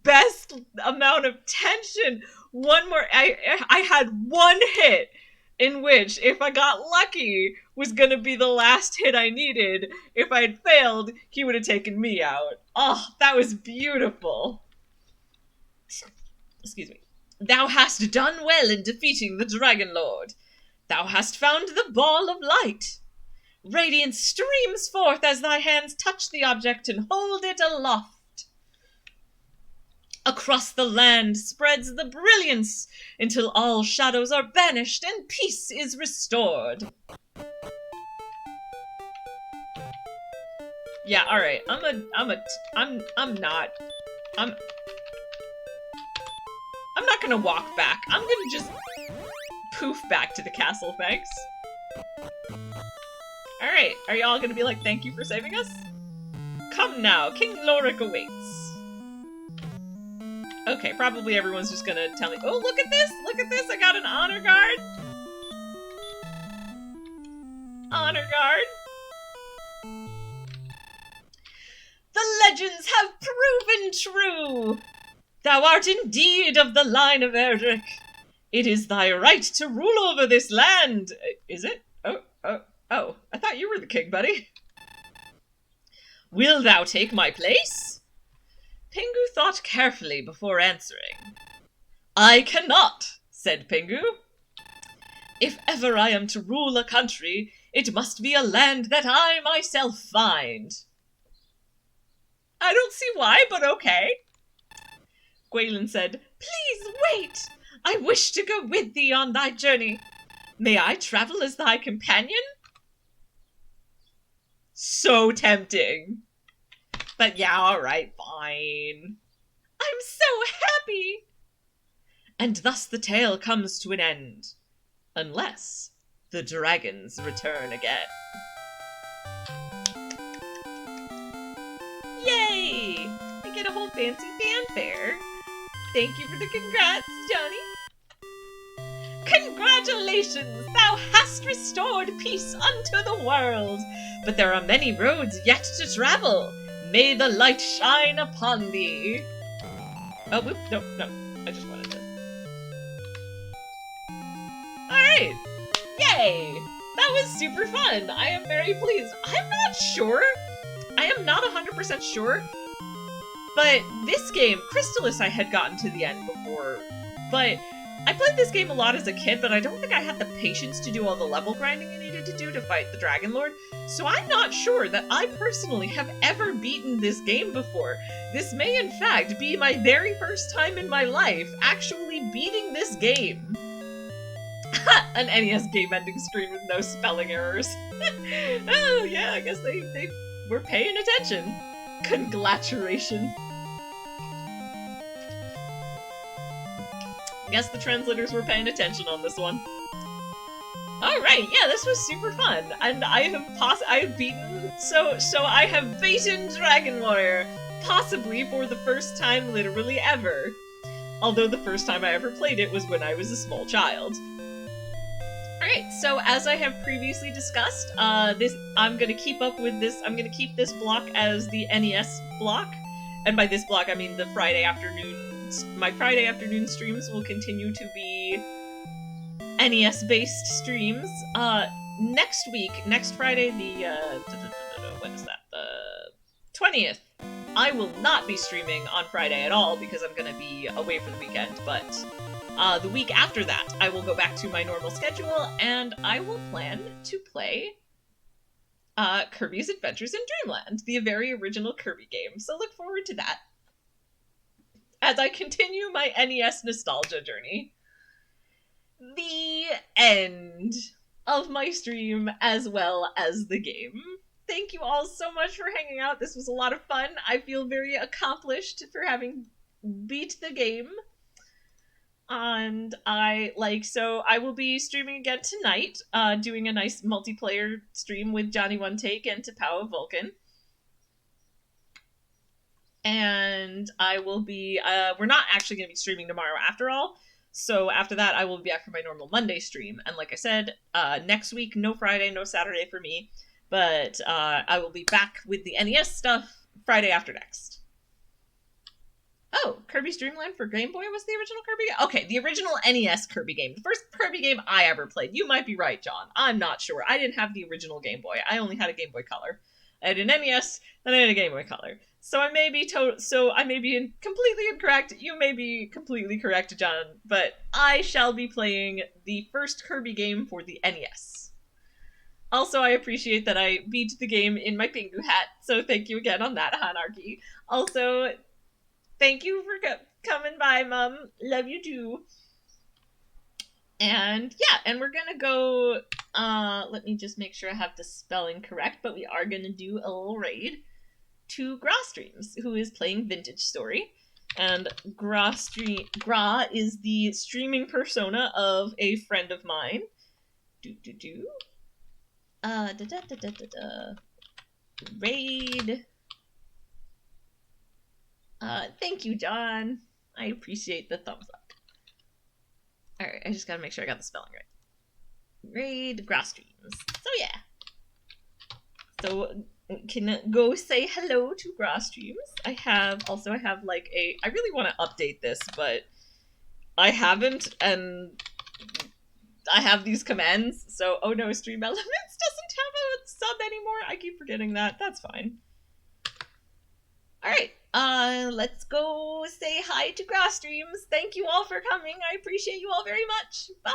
best amount of tension. One more, I had one hit in which, if I got lucky, was gonna be the last hit I needed. If I had failed, he would have taken me out. Oh, that was beautiful. Excuse me. Thou hast done well in defeating the Dragon Lord. Thou hast found the ball of light. Radiance streams forth as thy hands touch the object and hold it aloft. Across the land spreads the brilliance until all shadows are banished and peace is restored. Yeah, alright. I'm not gonna walk back. I'm gonna just poof back to the castle, thanks. Alright, are y'all gonna be like, thank you for saving us? Come now, King Lorik awaits. Okay, probably everyone's just gonna tell me, oh, look at this, I got an honor guard. Honor guard. The legends have proven true. Thou art indeed of the line of Erdrick. It is thy right to rule over this land. Is it? Oh, I thought you were the king, buddy. Will thou take my place? Pingu thought carefully before answering. I cannot, said Pingu. If ever I am to rule a country, it must be a land that I myself find. I don't see why, but okay. Gwaelin said, Please wait! I wish to go with thee on thy journey. May I travel as thy companion? So tempting. But yeah, alright, fine. I'm so happy! And thus the tale comes to an end. Unless the dragons return again. Yay! I get a whole fancy fanfare. Thank you for the congrats, Johnny. Congratulations! Thou hast restored peace unto the world. But there are many roads yet to travel. May the light shine upon thee. Oh, whoop, no. I just wanted to... Alright! Yay! That was super fun! I am very pleased. I'm not sure. I am not 100% sure. But this game, Crystalis, I had gotten to the end before. But I played this game a lot as a kid, but I don't think I had the patience to do all the level grinding I needed to do to fight the Dragon Lord. So I'm not sure that I personally have ever beaten this game before. This may in fact be my very first time in my life actually beating this game. An NES game ending screen with no spelling errors. Oh yeah, I guess they were paying attention. Congratulations. Guess the translators were paying attention on this one. Alright, yeah, this was super fun. And I have beaten, so I have beaten Dragon Warrior, possibly for the first time literally ever. Although the first time I ever played it was when I was a small child. Alright, so as I have previously discussed, I'm gonna keep up with this, I'm gonna keep this block as the NES block. And by this block, I mean the Friday afternoon. My Friday afternoon streams will continue to be NES-based streams. Next week, next Friday, when is that? The 20th. I will not be streaming on Friday at all because I'm gonna be away for the weekend, but the week after that, I will go back to my normal schedule and I will plan to play Kirby's Adventures in Dreamland, the very original Kirby game. So look forward to that as I continue my NES nostalgia journey. The end of my stream as well as the game. Thank you all so much for hanging out. This was a lot of fun. I feel very accomplished for having beat the game. And I will be streaming again tonight, doing a nice multiplayer stream with Johnny One Take and Tapao Vulcan. And I will be, we're not actually going to be streaming tomorrow after all. So after that, I will be back for my normal Monday stream. And like I said, next week, no Friday, no Saturday for me. But I will be back with the NES stuff Friday after next. Oh, Kirby's Dream Land for Game Boy was the original Kirby game? Okay, the original NES Kirby game. The first Kirby game I ever played. You might be right, John. I'm not sure. I didn't have the original Game Boy. I only had a Game Boy Color. I had an NES, then I had a Game Boy Color. So I may be completely incorrect. You may be completely correct, John. But I shall be playing the first Kirby game for the NES. Also, I appreciate that I beat the game in my Pingu hat. So thank you again on that, Hanarchy. Also, thank you for coming by, Mom. Love you too. And yeah, and we're gonna go, let me just make sure I have the spelling correct, but we are gonna do a little raid to Gra Streams, who is playing Vintage Story. And Gra is the streaming persona of a friend of mine. Raid. Thank you, John. I appreciate the thumbs up. Alright, I just gotta make sure I got the spelling right. Raid Grass Streams. So yeah. So can go say hello to Grass Streams. I have like I really want to update this, but I haven't, and I have these commands. So oh no, Stream Elements doesn't have a sub anymore. I keep forgetting that. That's fine. Alright, let's go say hi to Grass Streams. Thank you all for coming. I appreciate you all very much. Bye!